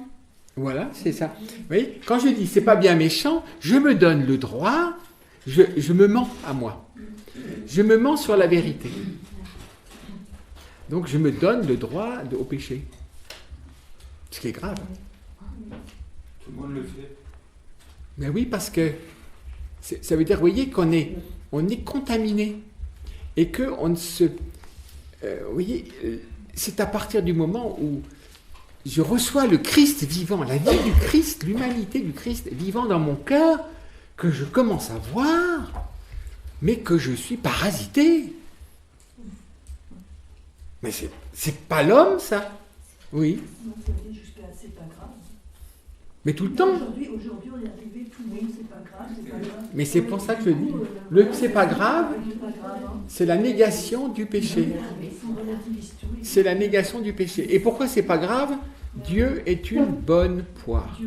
Voilà, c'est ça. Vous voyez, quand je dis « c'est pas bien méchant », je me donne le droit, je me mens à moi. Je me mens sur la vérité. Donc, je me donne le droit au péché. Ce qui est grave. Tout le monde le fait. Mais oui, parce que ça veut dire, vous voyez, qu'on est contaminé. Et qu'on ne se... vous voyez, c'est à partir du moment où je reçois le Christ vivant, la vie du Christ, l'humanité du Christ vivant dans mon cœur, que je commence à voir, mais que je suis parasité. Mais c'est pas l'homme, ça. Oui. Donc ça veut dire jusqu'à c'est pas grave. Mais tout le temps. Aujourd'hui, on est arrivé tout le monde, c'est pas grave, c'est pas grave. Mais c'est pour ça que je dis, le c'est pas grave, c'est la négation du péché. C'est la négation du péché. Et pourquoi c'est pas grave? Dieu est une bonne poire.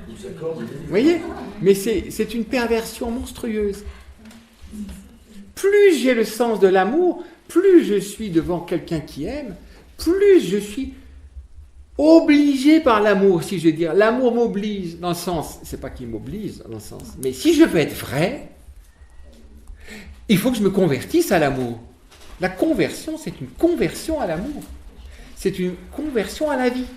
Vous voyez? Mais c'est une perversion monstrueuse. Plus j'ai le sens de l'amour, plus je suis devant quelqu'un qui aime, plus je suis obligé par l'amour, si je veux dire. L'amour m'oblige, dans le sens, c'est pas qu'il m'oblige, dans le sens, mais si je veux être vrai, il faut que je me convertisse à l'amour. La conversion, c'est une conversion à l'amour. C'est une conversion à la vie.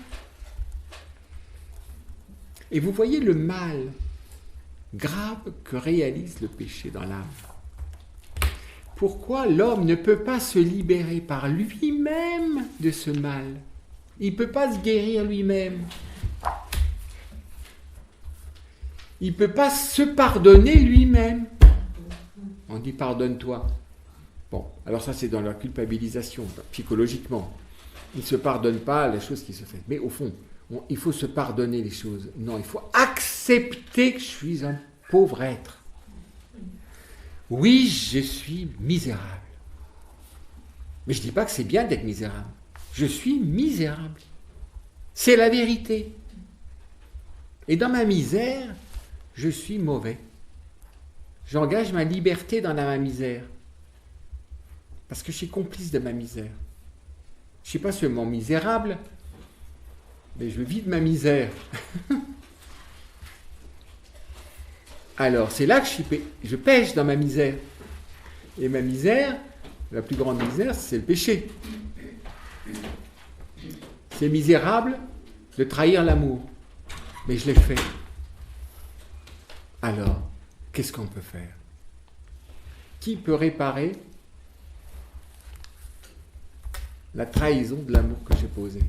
Et vous voyez le mal grave que réalise le péché dans l'âme. Pourquoi l'homme ne peut pas se libérer par lui-même de ce mal? Il ne peut pas se guérir lui-même. Il ne peut pas se pardonner lui-même. On dit pardonne-toi. Bon, alors ça c'est dans la culpabilisation, psychologiquement. Il ne se pardonne pas les choses qui se font. Mais au fond, il faut se pardonner les choses. Non, il faut accepter que je suis un pauvre être. Oui, je suis misérable. Mais je ne dis pas que c'est bien d'être misérable. Je suis misérable. C'est la vérité. Et dans ma misère, je suis mauvais. J'engage ma liberté dans ma misère. Parce que je suis complice de ma misère. Je ne suis pas seulement misérable, mais je vis de ma misère. Alors, c'est là que je pêche dans ma misère. Et ma misère, la plus grande misère, c'est le péché. C'est misérable de trahir l'amour. Mais je l'ai fait. Alors, qu'est-ce qu'on peut faire? Qui peut réparer la trahison de l'amour que j'ai posé?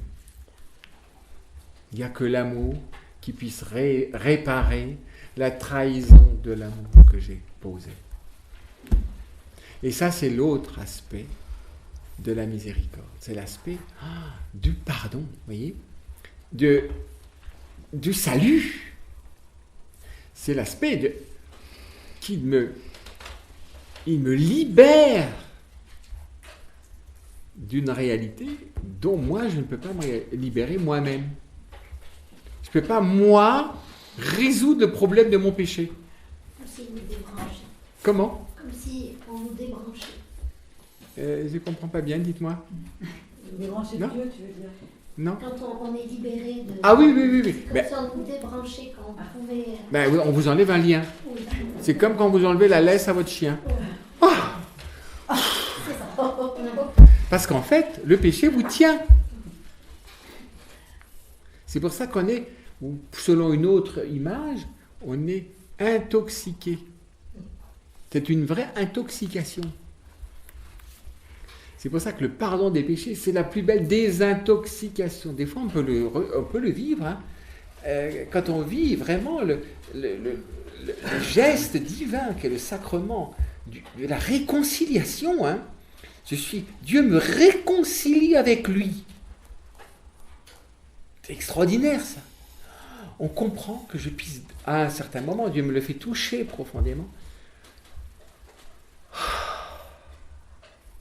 Il n'y a que l'amour qui puisse réparer la trahison de l'amour que j'ai posé. Et ça, c'est l'autre aspect de la miséricorde. C'est l'aspect du pardon, vous voyez, du salut. C'est l'aspect il me libère d'une réalité dont moi, je ne peux pas me libérer moi-même. Je ne peux pas, moi, résoudre le problème de mon péché. Comme si vous débranchez. Comment ? Comme si on vous débranchait. Je ne comprends pas bien, dites-moi. Débrancher Non. Dieu, tu veux dire? Non ? Quand on est libéré de... Ah oui, oui, oui. oui. Comme Ben, si on vous débranchait quand on pouvait... ben oui, on vous enlève un lien. Oui. C'est comme quand vous enlevez la laisse à votre chien. C'est ça. Parce qu'en fait, le péché vous tient. C'est pour ça qu'on est, ou selon une autre image, on est intoxiqué. C'est une vraie intoxication. C'est pour ça que le pardon des péchés, c'est la plus belle désintoxication. Des fois, on peut le vivre. Hein. Quand on vit vraiment le geste divin qu'est le sacrement de la réconciliation. Hein. Dieu me réconcilie avec lui. C'est extraordinaire ça. On comprend que je puisse, à un certain moment, Dieu me le fait toucher profondément.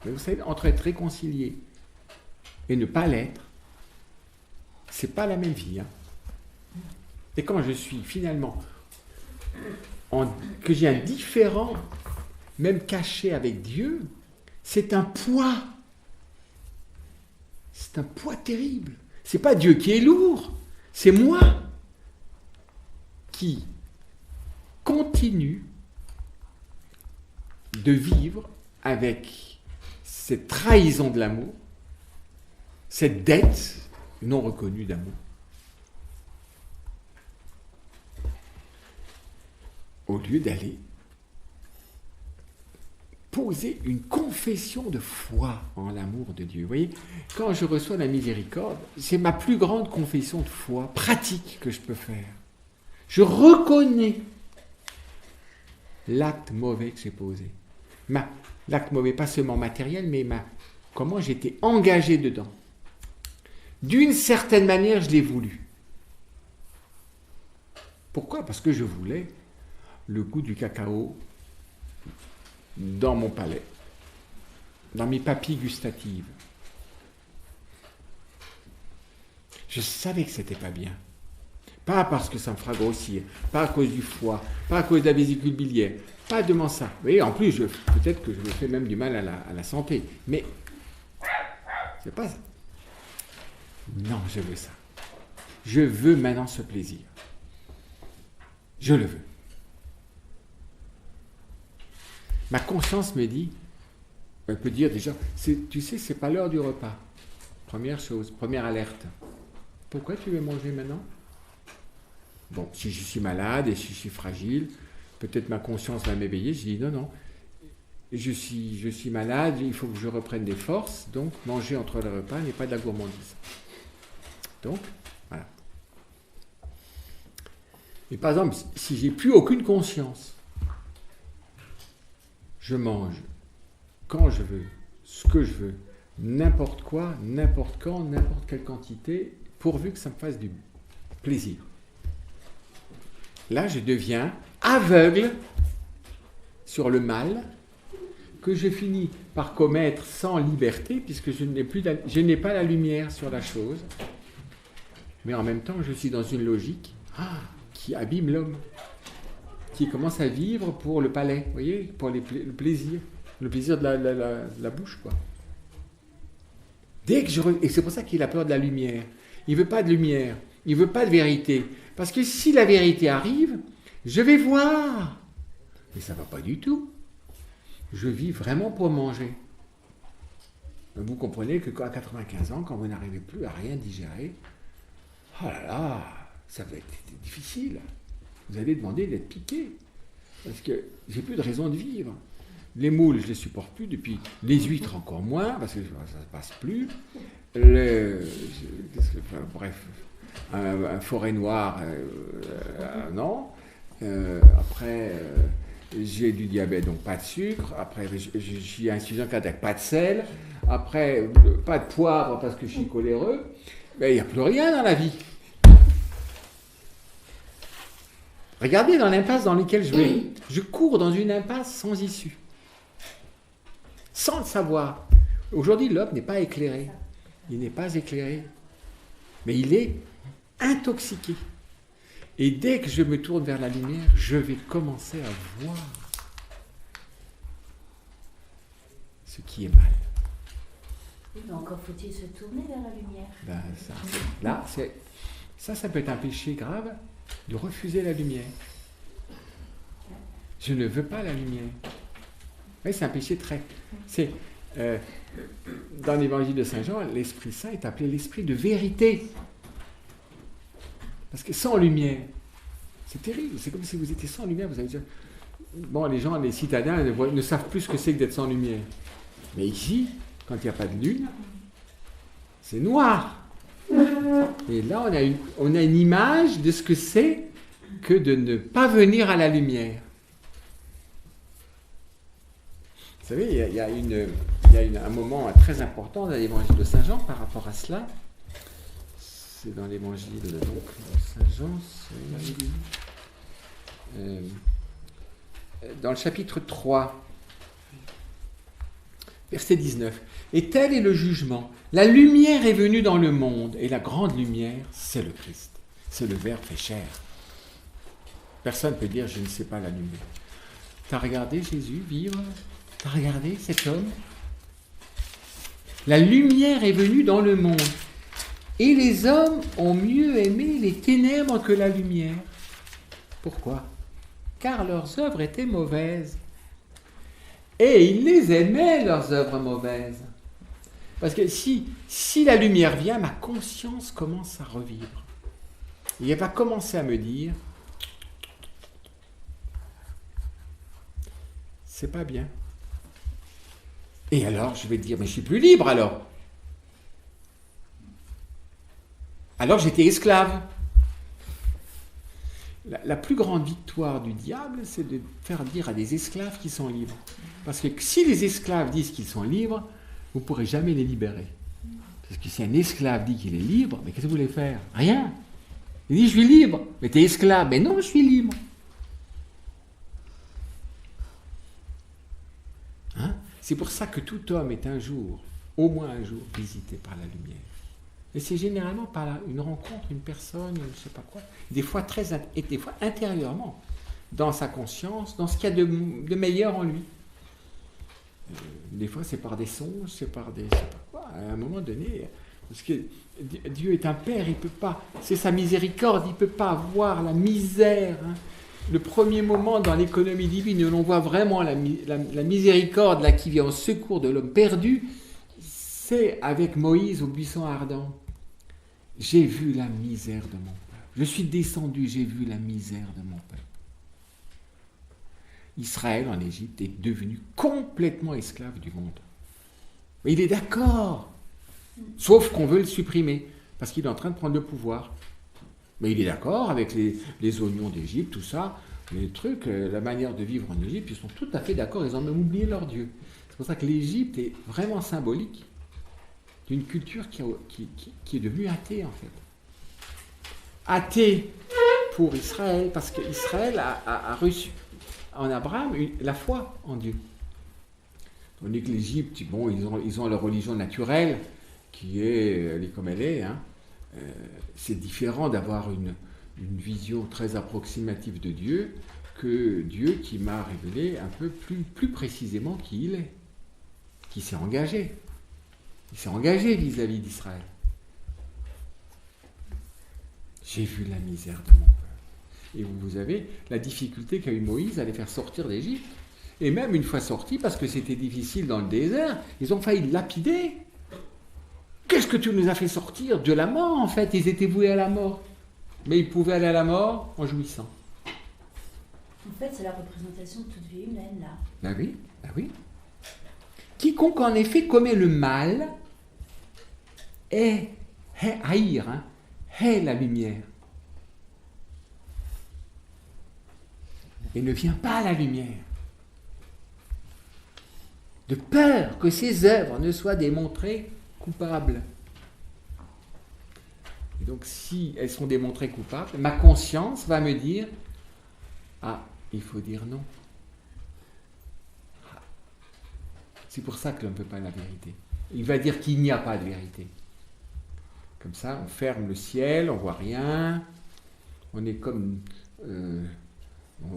Mais vous savez, entre être réconcilié et ne pas l'être, c'est pas la même vie. Hein. Et quand je suis finalement, que j'ai un différend, même caché avec Dieu, c'est un poids. C'est un poids terrible. C'est pas Dieu qui est lourd, c'est moi qui continue de vivre avec cette trahison de l'amour, cette dette non reconnue d'amour. Au lieu d'aller poser une confession de foi en l'amour de Dieu. Vous voyez, quand je reçois la miséricorde, c'est ma plus grande confession de foi pratique que je peux faire. Je reconnais l'acte mauvais que j'ai posé. L'acte mauvais, pas seulement matériel, mais comment j'étais engagé dedans. D'une certaine manière, je l'ai voulu. Pourquoi ? Parce que je voulais le goût du cacao dans mon palais, dans mes papilles gustatives. Je savais que c'était pas bien. Pas parce que ça me fera grossir, pas à cause du foie, pas à cause de la vésicule biliaire, pas de ça. Vous voyez, en plus, peut-être que je me fais même du mal à la santé. Mais c'est pas ça. Non, je veux ça. Je veux maintenant ce plaisir. Je le veux. Ma conscience me dit, elle peut dire déjà, tu sais, c'est pas l'heure du repas. Première chose, première alerte. Pourquoi tu veux manger maintenant ? Bon, si je suis malade et si je suis fragile, peut-être ma conscience va m'éveiller. Je dis non, je suis malade, il faut que je reprenne des forces, donc manger entre les repas n'est pas de la gourmandise. Donc, voilà. Et par exemple, si j'ai plus aucune conscience, je mange quand je veux, ce que je veux, n'importe quoi, n'importe quand, n'importe quelle quantité, pourvu que ça me fasse du plaisir. Là, je deviens aveugle sur le mal que je finis par commettre sans liberté, puisque je n'ai pas la lumière sur la chose. Mais en même temps, je suis dans une logique qui abîme l'homme, qui commence à vivre pour le palais, vous voyez, pour le plaisir de la bouche, quoi. Et c'est pour ça qu'il a peur de la lumière. Il ne veut pas de lumière, il ne veut pas de vérité. Parce que si la vérité arrive, je vais voir. Mais ça ne va pas du tout. Je vis vraiment pour manger. Vous comprenez que à 95 ans, quand vous n'arrivez plus à rien digérer, oh là là, ça va être difficile. Vous allez demander d'être piqué. Parce que j'ai plus de raison de vivre. Les moules, je ne les supporte plus depuis. Les huîtres, encore moins, parce que ça ne passe plus. Bref, un forêt noire, non. Après, j'ai du diabète, donc pas de sucre. Après, je suis insuffisant cardiaque, pas de sel. Après, pas de poivre parce que je suis coléreux. Mais il n'y a plus rien dans la vie. Regardez dans l'impasse dans laquelle je vais. Je cours dans une impasse sans issue. Sans le savoir. Aujourd'hui, l'homme n'est pas éclairé. Il n'est pas éclairé. Mais il est intoxiqué. Et dès que je me tourne vers la lumière, je vais commencer à voir ce qui est mal. Oui, mais encore faut-il se tourner vers la lumière. Ben, ça peut être un péché grave de refuser la lumière. Je ne veux pas la lumière. Oui, c'est un péché très... dans l'évangile de Saint Jean, l'Esprit Saint est appelé l'Esprit de vérité. Parce que sans lumière, c'est terrible. C'est comme si vous étiez sans lumière. Vous allez dire, bon, les citadins ne savent plus ce que c'est que d'être sans lumière. Mais ici, quand il n'y a pas de lune, c'est noir. Et là, on a une image de ce que c'est que de ne pas venir à la lumière. Vous savez, il y a un moment très important dans l'évangile de Saint Jean par rapport à cela. C'est dans l'évangile de Saint Jean, dans le chapitre 3, verset 19. Et tel est le jugement. La lumière est venue dans le monde, et la grande lumière, c'est le Christ. C'est le Verbe fait chair. Personne ne peut dire, je ne sais pas la lumière. Tu as regardé Jésus vivre? Tu as regardé cet homme? La lumière est venue dans le monde. Et les hommes ont mieux aimé les ténèbres que la lumière. Pourquoi? Car leurs œuvres étaient mauvaises. Et ils les aimaient, leurs œuvres mauvaises. Parce que si la lumière vient, ma conscience commence à revivre. Et elle va commencer à me dire, c'est pas bien. Et alors, je vais dire, mais je suis plus libre alors. Alors j'étais esclave. La plus grande victoire du diable, c'est de faire dire à des esclaves qu'ils sont libres. Parce que si les esclaves disent qu'ils sont libres, vous ne pourrez jamais les libérer. Parce que si un esclave dit qu'il est libre, mais qu'est-ce que vous voulez faire? Rien. Il dit, je suis libre. Mais tu es esclave. Mais non, je suis libre. Hein? C'est pour ça que tout homme est un jour, au moins un jour, visité par la lumière. Et c'est généralement par une rencontre, une personne, je ne sais pas quoi, des fois et des fois intérieurement, dans sa conscience, dans ce qu'il y a de meilleur en lui. Des fois c'est par des songes, c'est par des... je sais pas quoi, à un moment donné, parce que Dieu est un Père, il peut pas, c'est sa miséricorde, il ne peut pas voir la misère. Hein. Le premier moment dans l'économie divine où l'on voit vraiment la miséricorde là, qui vient au secours de l'homme perdu, c'est avec Moïse au buisson ardent. J'ai vu la misère de mon peuple. Je suis descendu, j'ai vu la misère de mon peuple. Israël en Égypte est devenu complètement esclave du monde. Mais il est d'accord. Sauf qu'on veut le supprimer, parce qu'il est en train de prendre le pouvoir. Mais il est d'accord avec les oignons d'Égypte, tout ça, les trucs, la manière de vivre en Égypte, ils sont tout à fait d'accord, ils ont même oublié leur Dieu. C'est pour ça que l'Égypte est vraiment symbolique d'une culture qui est devenue athée, en fait. Athée pour Israël, parce qu'Israël a reçu en Abraham la foi en Dieu. Tandis que l'Égypte, bon, ils ont leur religion naturelle, qui est comme elle est. Hein. C'est différent d'avoir une vision très approximative de Dieu que Dieu qui m'a révélé un peu plus précisément qui il est, qui s'est engagé. Il s'est engagé vis-à-vis d'Israël. J'ai vu la misère de mon peuple. Et vous avez la difficulté qu'a eu Moïse à les faire sortir d'Égypte. Et même une fois sortis, parce que c'était difficile dans le désert, ils ont failli lapider. Qu'est-ce que tu nous as fait sortir? De la mort, en fait. Ils étaient voués à la mort. Mais ils pouvaient aller à la mort en jouissant. En fait, c'est la représentation de toute vie humaine, là. Ben oui, ben oui. Quiconque, en effet, commet le mal est haïr, hein, hait la lumière. et ne vient pas à la lumière. De peur que ses œuvres ne soient démontrées coupables. Et donc, si elles sont démontrées coupables, ma conscience va me dire « Ah, il faut dire non. » C'est pour ça que l'on ne peut pas la vérité. Il va dire qu'il n'y a pas de vérité. Comme ça, on ferme le ciel, on ne voit rien. On est comme...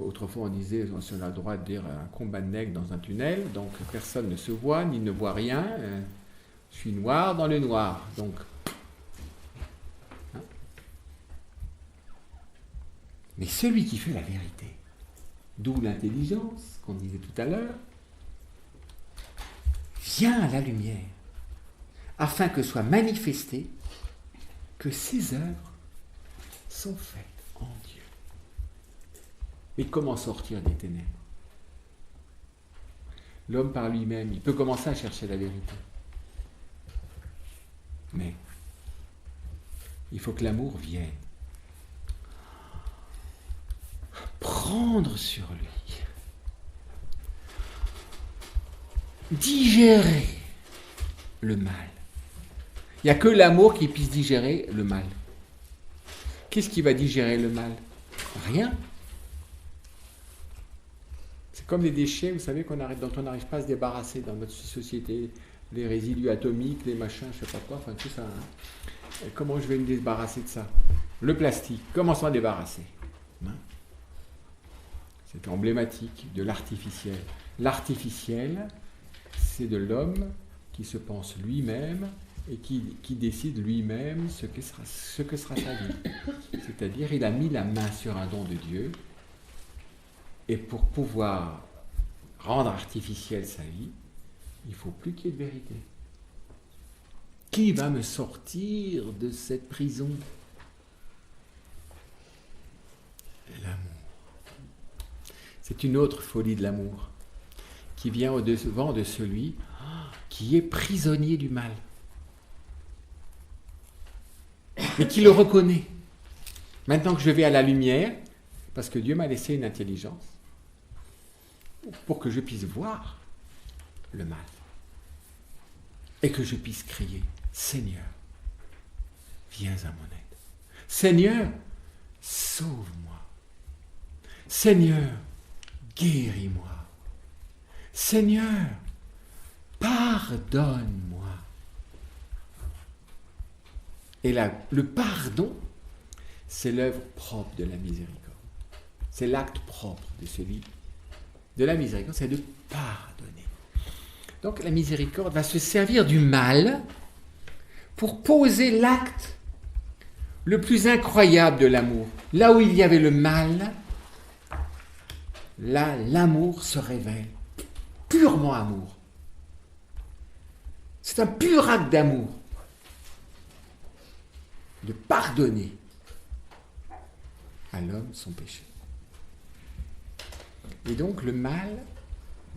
autrefois, on disait, si on a le droit de dire un combat de nègres dans un tunnel, donc personne ne se voit, ni ne voit rien. Je suis noir dans le noir. Donc... Mais celui qui fait la vérité, d'où l'intelligence qu'on disait tout à l'heure, vient à la lumière, afin que soit manifesté que ses œuvres sont faites en Dieu. Mais comment sortir des ténèbres? L'homme par lui-même, il peut commencer à chercher la vérité. Mais il faut que l'amour vienne prendre sur lui, digérer le mal. Il n'y a que l'amour qui puisse digérer le mal. Qu'est-ce qui va digérer le mal? Rien. C'est comme les déchets, vous savez, dont on n'arrive pas à se débarrasser dans notre société, les résidus atomiques, les machins, je ne sais pas quoi, enfin tout ça. Et comment je vais me débarrasser de ça? Le plastique, comment s'en débarrasser? C'est emblématique de l'artificiel. L'artificiel, c'est de l'homme qui se pense lui-même et qui décide lui-même ce que sera sa vie. C'est-à-dire, il a mis la main sur un don de Dieu, et pour pouvoir rendre artificielle sa vie, il ne faut plus qu'il y ait de vérité. Qui va me sortir de cette prison? L'amour. C'est une autre folie de l'amour qui vient au-devant de celui qui est prisonnier du mal, mais qui le reconnaît. Maintenant que je vais à la lumière, parce que Dieu m'a laissé une intelligence pour que je puisse voir le mal et que je puisse crier, Seigneur, viens à mon aide. Seigneur, sauve-moi. Seigneur, guéris-moi. Seigneur, pardonne-moi. Et là, le pardon, c'est l'œuvre propre de la miséricorde. C'est l'acte propre de celui de la miséricorde, c'est de pardonner. Donc la miséricorde va se servir du mal pour poser l'acte le plus incroyable de l'amour. Là où il y avait le mal, là, l'amour se révèle. Purement amour. C'est un pur acte d'amour. De pardonner à l'homme son péché. Et donc le mal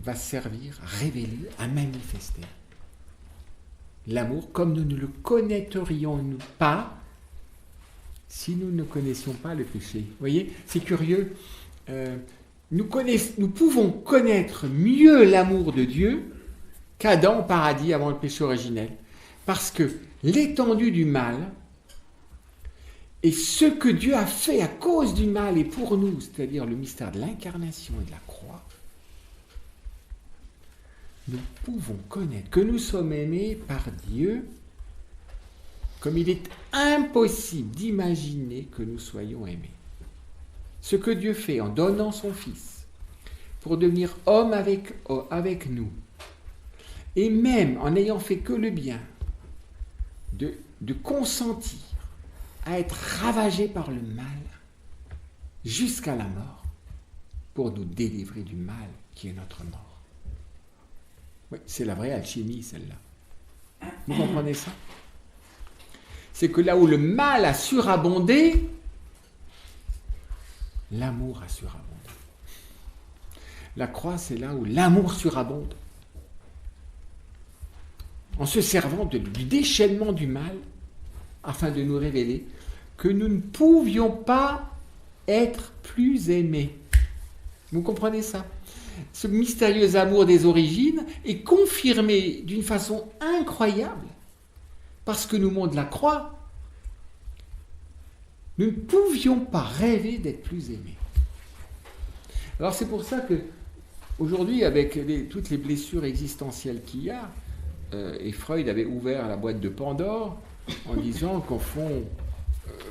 va servir à révéler, à manifester l'amour comme nous ne le connaîtrions pas si nous ne connaissions pas le péché. Vous voyez, c'est curieux. Nous pouvons connaître mieux l'amour de Dieu qu'Adam au paradis avant le péché originel. Parce que l'étendue du mal et ce que Dieu a fait à cause du mal et pour nous, c'est-à-dire le mystère de l'incarnation et de la croix, nous pouvons connaître que nous sommes aimés par Dieu comme il est impossible d'imaginer que nous soyons aimés. Ce que Dieu fait en donnant son Fils pour devenir homme avec nous, et même en n'ayant fait que le bien, de consentir à être ravagé par le mal jusqu'à la mort pour nous délivrer du mal qui est notre mort. Oui, c'est la vraie alchimie, celle-là. Vous comprenez ça? C'est que là où le mal a surabondé, l'amour a surabondé. La croix, c'est là où l'amour surabonde. En se servant du déchaînement du mal, afin de nous révéler que nous ne pouvions pas être plus aimés. Vous comprenez ça? Ce mystérieux amour des origines est confirmé d'une façon incroyable parce que nous montre la croix. Nous ne pouvions pas rêver d'être plus aimés. Alors c'est pour ça que aujourd'hui, avec toutes les blessures existentielles qu'il y a, et Freud avait ouvert la boîte de Pandore en disant qu'au fond,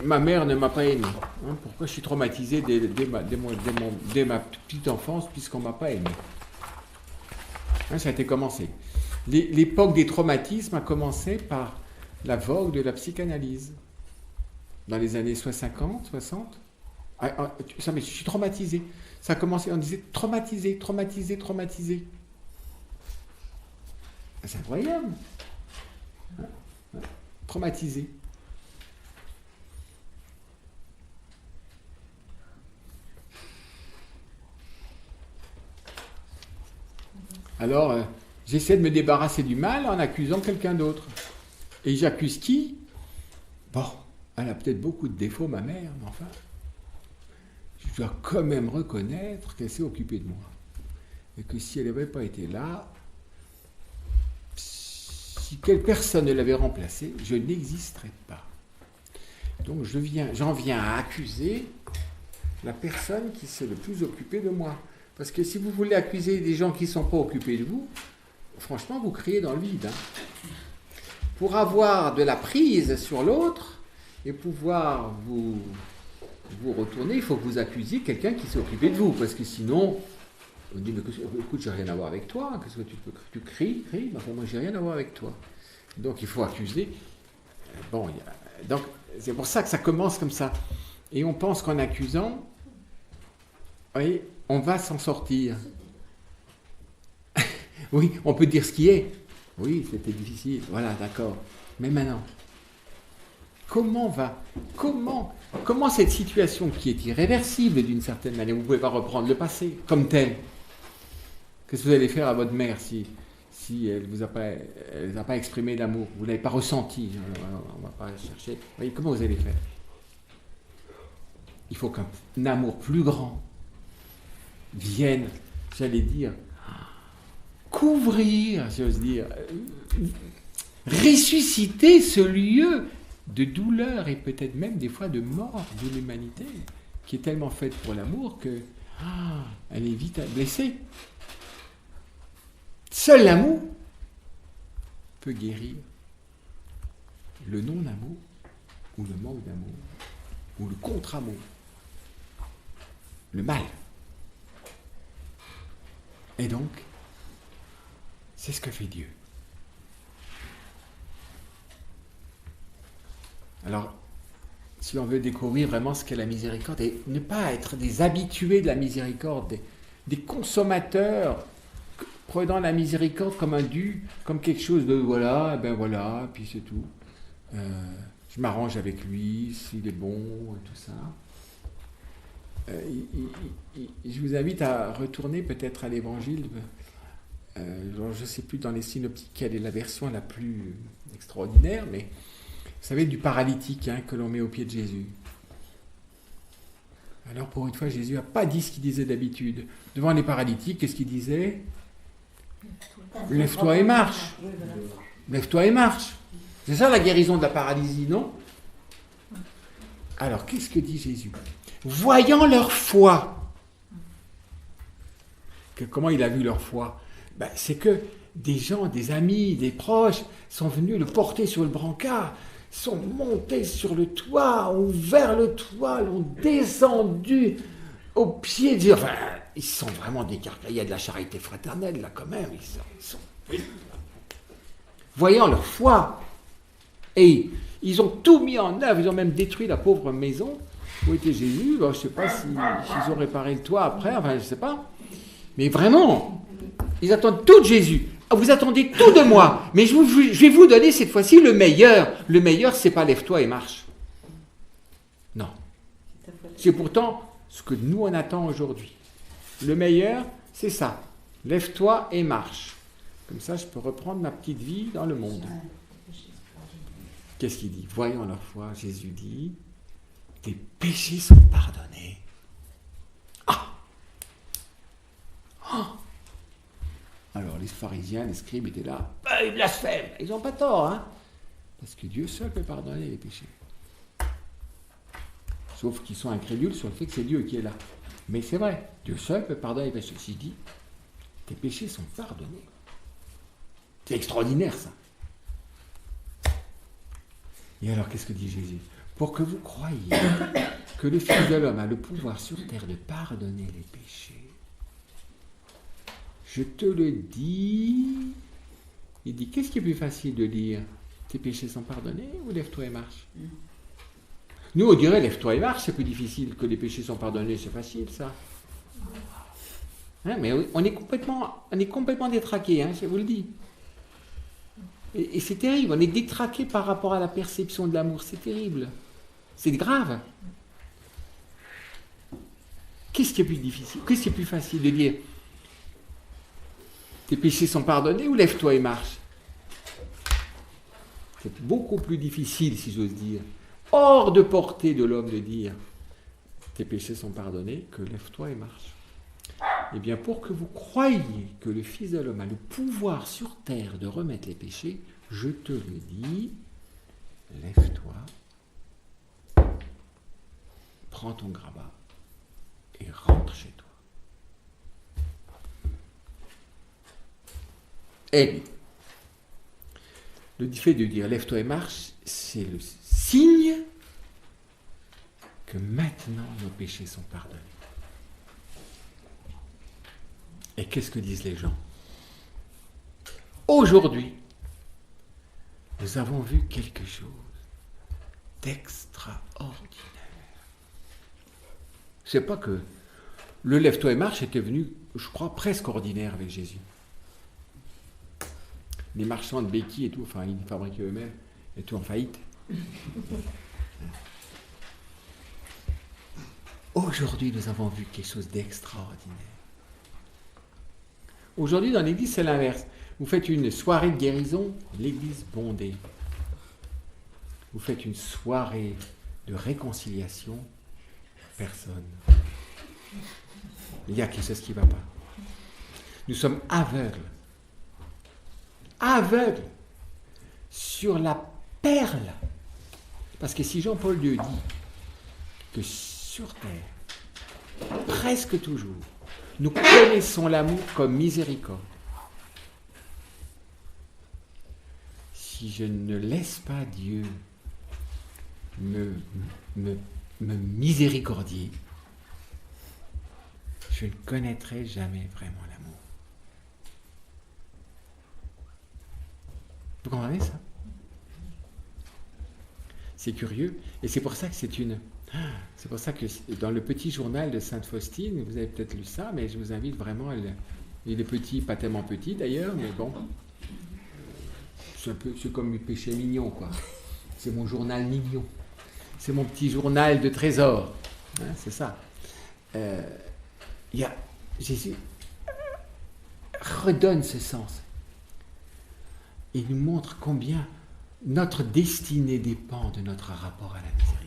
ma mère ne m'a pas aimé. Hein, pourquoi je suis traumatisé dès ma petite enfance puisqu'on ne m'a pas aimé. Hein, ça a été commencé. L'époque des traumatismes a commencé par la vogue de la psychanalyse. Dans les années 50, 60. Ça, mais je suis traumatisé. Ça a commencé, on disait traumatisé, traumatisé, traumatisé. C'est incroyable. Hein? Traumatisé. Alors, j'essaie de me débarrasser du mal en accusant quelqu'un d'autre. Et j'accuse qui? Bon, elle a peut-être beaucoup de défauts, ma mère, mais enfin, je dois quand même reconnaître qu'elle s'est occupée de moi. Et que si elle n'avait pas été là, si quelle personne ne l'avait remplacée, je n'existerais pas. Donc j'en viens à accuser la personne qui s'est le plus occupée de moi. Parce que si vous voulez accuser des gens qui ne sont pas occupés de vous, franchement, vous criez dans le vide. Hein. Pour avoir de la prise sur l'autre et pouvoir vous retourner, il faut que vous accusiez quelqu'un qui s'est occupé de vous. Parce que sinon, on dit, mais écoute, j'ai rien à voir avec toi. Qu'est-ce que tu cries, mais enfin, moi, j'ai rien à voir avec toi. Donc, il faut accuser. Bon, donc, c'est pour ça que ça commence comme ça. Et on pense qu'en accusant, oui, on va s'en sortir. Oui, on peut dire ce qui est. Oui, c'était difficile. Voilà, d'accord. Mais maintenant, comment cette situation qui est irréversible d'une certaine manière, vous ne pouvez pas reprendre le passé comme tel. Qu'est-ce que vous allez faire à votre mère si elle ne vous a pas exprimé d'amour, vous ne l'avez pas ressenti? On ne va pas chercher. Vous voyez, comment vous allez faire? Il faut qu'un amour plus grand vienne, j'allais dire, couvrir, j'ose dire, ressusciter ce lieu de douleur et peut-être même des fois de mort de l'humanité, qui est tellement faite pour l'amour que elle est vite blessée. Seul l'amour peut guérir le non-amour, ou le manque d'amour, ou le contre-amour, le mal. Et donc, c'est ce que fait Dieu. Alors, si on veut découvrir vraiment ce qu'est la miséricorde, et ne pas être des habitués de la miséricorde, des consommateurs prenant la miséricorde comme un dû, comme quelque chose de voilà, ben voilà, puis c'est tout. Je m'arrange avec lui, s'il est bon, et tout ça. Je vous invite à retourner peut-être à l'évangile. Je ne sais plus dans les synoptiques quelle est la version la plus extraordinaire, mais vous savez, du paralytique que l'on met au pied de Jésus. Alors pour une fois, Jésus n'a pas dit ce qu'il disait d'habitude. Devant les paralytiques, qu'est-ce qu'il disait? Lève-toi et marche. Lève-toi et marche. C'est ça la guérison de la paralysie, non? Alors, qu'est-ce que dit Jésus? Voyant leur foi. Comment il a vu leur foi? C'est que des gens, des amis, des proches sont venus le porter sur le brancard, sont montés sur le toit, ont ouvert le toit, l'ont descendu au pied de... Enfin, ils sont vraiment décarqués. Il y a de la charité fraternelle, là, quand même. Ils sont... Voyant leur foi. Et ils ont tout mis en œuvre. Ils ont même détruit la pauvre maison où était Jésus. Je ne sais pas s'ils ont réparé le toit après. Enfin, je ne sais pas. Mais vraiment, ils attendent tout de Jésus. Vous attendez tout de moi. Mais je vais vous donner cette fois-ci le meilleur. Le meilleur, c'est pas lève-toi et marche. Non. C'est pourtant ce que nous, on attend aujourd'hui. Le meilleur, c'est ça. Lève-toi et marche. Comme ça, je peux reprendre ma petite vie dans le monde. Qu'est-ce qu'il dit? Voyons leur foi, Jésus dit, tes péchés sont pardonnés. Ah! Alors les pharisiens, les scribes étaient là, ils blasphèment, ils n'ont pas tort, hein, parce que Dieu seul peut pardonner les péchés. Sauf qu'ils sont incrédules sur le fait que c'est Dieu qui est là. Mais c'est vrai, Dieu seul peut pardonner les péchés. Ceci dit, tes péchés sont pardonnés. C'est extraordinaire ça. Et alors qu'est-ce que dit Jésus? Pour que vous croyiez que le Fils de l'homme a le pouvoir sur terre de pardonner les péchés. Je te le dis. Il dit, qu'est-ce qui est plus facile de dire? Tes péchés sont pardonnés ou lève-toi et marche? Nous, on dirait lève-toi et marche, c'est plus difficile que les péchés sont pardonnés, c'est facile ça. Hein, mais on est complètement détraqué, hein, je vous le dis. Et c'est terrible, on est détraqué par rapport à la perception de l'amour, c'est terrible. C'est grave. Qu'est-ce qui est plus difficile? Qu'est-ce qui est plus facile de dire? Tes péchés sont pardonnés ou lève-toi et marche? C'est beaucoup plus difficile, si j'ose dire, hors de portée de l'homme de dire tes péchés sont pardonnés que lève-toi et marche. Eh bien, pour que vous croyiez que le Fils de l'homme a le pouvoir sur terre de remettre les péchés, je te le dis, lève-toi, prends ton grabat et rentre chez toi. Et le fait de dire lève-toi et marche, c'est le signe que maintenant nos péchés sont pardonnés. Et qu'est-ce que disent les gens? Aujourd'hui, nous avons vu quelque chose d'extraordinaire. C'est pas que le lève-toi et marche était venu, je crois, presque ordinaire avec Jésus. Les marchands de béquilles et tout, enfin, ils fabriquaient eux-mêmes, et tout en faillite. Aujourd'hui, nous avons vu quelque chose d'extraordinaire. Aujourd'hui, dans l'église, c'est l'inverse. Vous faites une soirée de guérison, l'église bondée. Vous faites une soirée de réconciliation, personne. Il y a quelque chose qui ne va pas. Nous sommes aveugles sur la perle. Parce que si Jean-Paul II dit que sur terre, presque toujours, nous connaissons l'amour comme miséricorde, si je ne laisse pas Dieu me miséricordier, je ne connaîtrai jamais vraiment l'amour. Vous comprenez ça? C'est curieux, et c'est pour ça que c'est pour ça que dans le petit journal de Sainte Faustine, vous avez peut-être lu ça, mais je vous invite vraiment à il est petit, pas tellement petit d'ailleurs, mais bon, c'est comme le péché mignon, quoi. C'est mon journal mignon. C'est mon petit journal de trésor. Hein, c'est ça. Jésus redonne ce sens. Il nous montre combien notre destinée dépend de notre rapport à la miséricorde.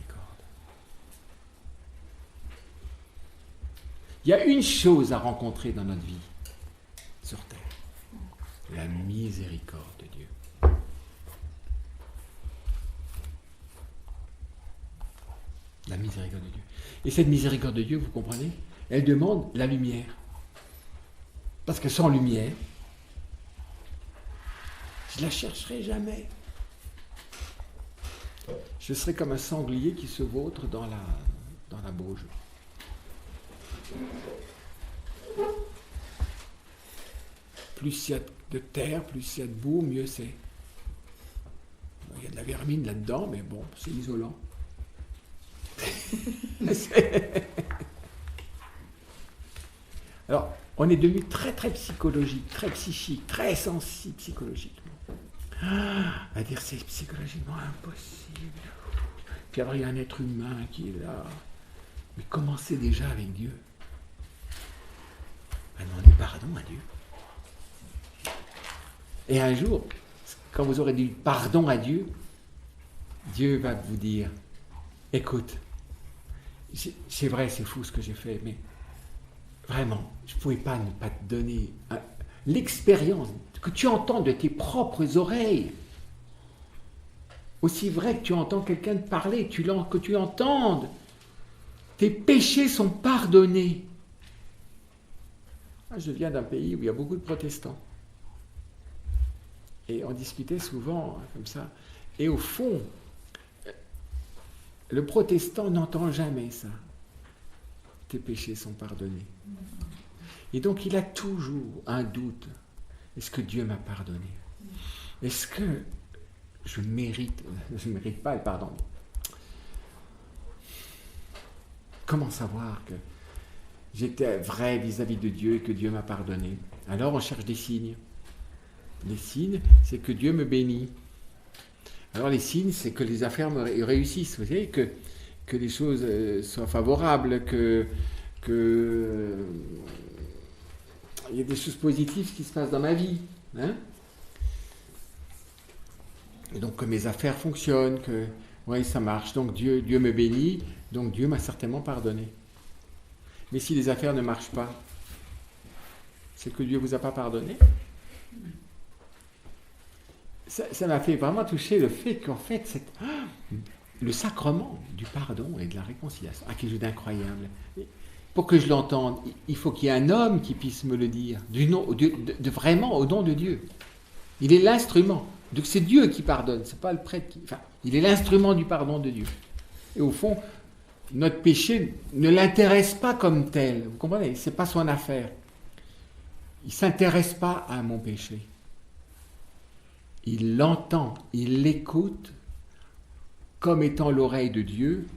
Il y a une chose à rencontrer dans notre vie sur terre, la miséricorde de Dieu. La miséricorde de Dieu. Et cette miséricorde de Dieu, vous comprenez, elle demande la lumière. Parce que sans lumière, je ne la chercherai jamais. Je serai comme un sanglier qui se vautre dans la bauge. Plus il y a de terre, plus il y a de boue, mieux c'est. Il y a de la vermine là-dedans, mais bon, c'est isolant. Alors, on est devenu très très psychologique, très psychique, très sensible psychologiquement. À dire c'est psychologiquement impossible. Puis alors il y a un être humain qui est là. Mais commencez déjà avec Dieu. À demander pardon à Dieu. Et un jour, quand vous aurez dit pardon à Dieu, Dieu va vous dire, écoute, c'est vrai, c'est fou ce que j'ai fait, mais vraiment, je ne pouvais pas ne pas te donner l'expérience que tu entends de tes propres oreilles, aussi vrai que tu entends quelqu'un te parler, que tu entendes, tes péchés sont pardonnés. Je viens d'un pays où il y a beaucoup de protestants. Et on discutait souvent comme ça. Et au fond, le protestant n'entend jamais ça. Tes péchés sont pardonnés. Et donc il a toujours un doute. Est-ce que Dieu m'a pardonné? Est-ce que je ne mérite pas le pardon? Comment savoir que j'étais vrai vis-à-vis de Dieu et que Dieu m'a pardonné? Alors on cherche des signes. Les signes, c'est que Dieu me bénit. Alors les signes, c'est que les affaires me réussissent, vous savez, que les choses soient favorables, que il y a des choses positives qui se passent dans ma vie. Hein? Et donc que mes affaires fonctionnent, que oui, ça marche, donc Dieu me bénit, donc Dieu m'a certainement pardonné. Mais si les affaires ne marchent pas, c'est que Dieu ne vous a pas pardonné. Ça m'a fait vraiment toucher le fait qu'en fait, le sacrement du pardon et de la réconciliation, quelque chose d'incroyable. Pour que je l'entende, il faut qu'il y ait un homme qui puisse me le dire, vraiment au nom de Dieu. Il est l'instrument. Donc c'est Dieu qui pardonne, c'est pas le prêtre qui... Enfin, il est l'instrument du pardon de Dieu. Et au fond, notre péché ne l'intéresse pas comme tel. Vous comprenez? C'est pas son affaire. Il s'intéresse pas à mon péché. Il l'entend, il l'écoute comme étant l'oreille de Dieu,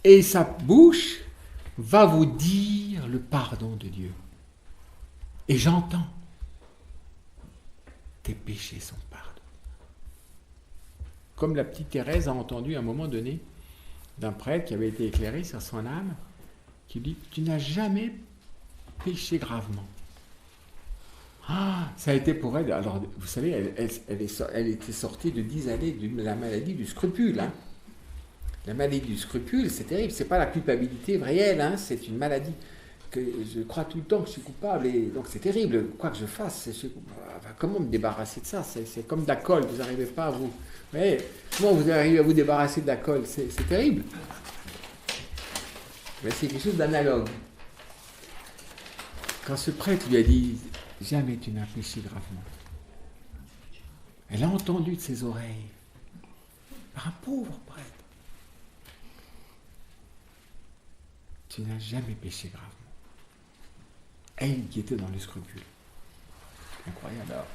et sa bouche va vous dire le pardon de Dieu. Et j'entends. Tes péchés sont pardonnés. Comme la petite Thérèse a entendu à un moment donné d'un prêtre qui avait été éclairé sur son âme, qui dit « Tu n'as jamais péché gravement ». Ah, ça a été pour elle. Alors, vous savez, elle était sortie de 10 années de la maladie du scrupule. Hein. La maladie du scrupule, c'est terrible. C'est pas la culpabilité réelle. Hein. C'est une maladie que je crois tout le temps que je suis coupable. Et donc, c'est terrible. Quoi que je fasse, comment me débarrasser de ça? C'est comme de la colle. Vous n'arrivez pas à vous... Mais, comment vous arrivez à vous débarrasser de la colle? C'est terrible. Mais c'est quelque chose d'analogue. Quand ce prêtre lui a dit... Jamais tu n'as péché gravement. Elle a entendu de ses oreilles, par un pauvre prêtre. Tu n'as jamais péché gravement. Elle qui était dans le scrupule. Incroyable. Alors,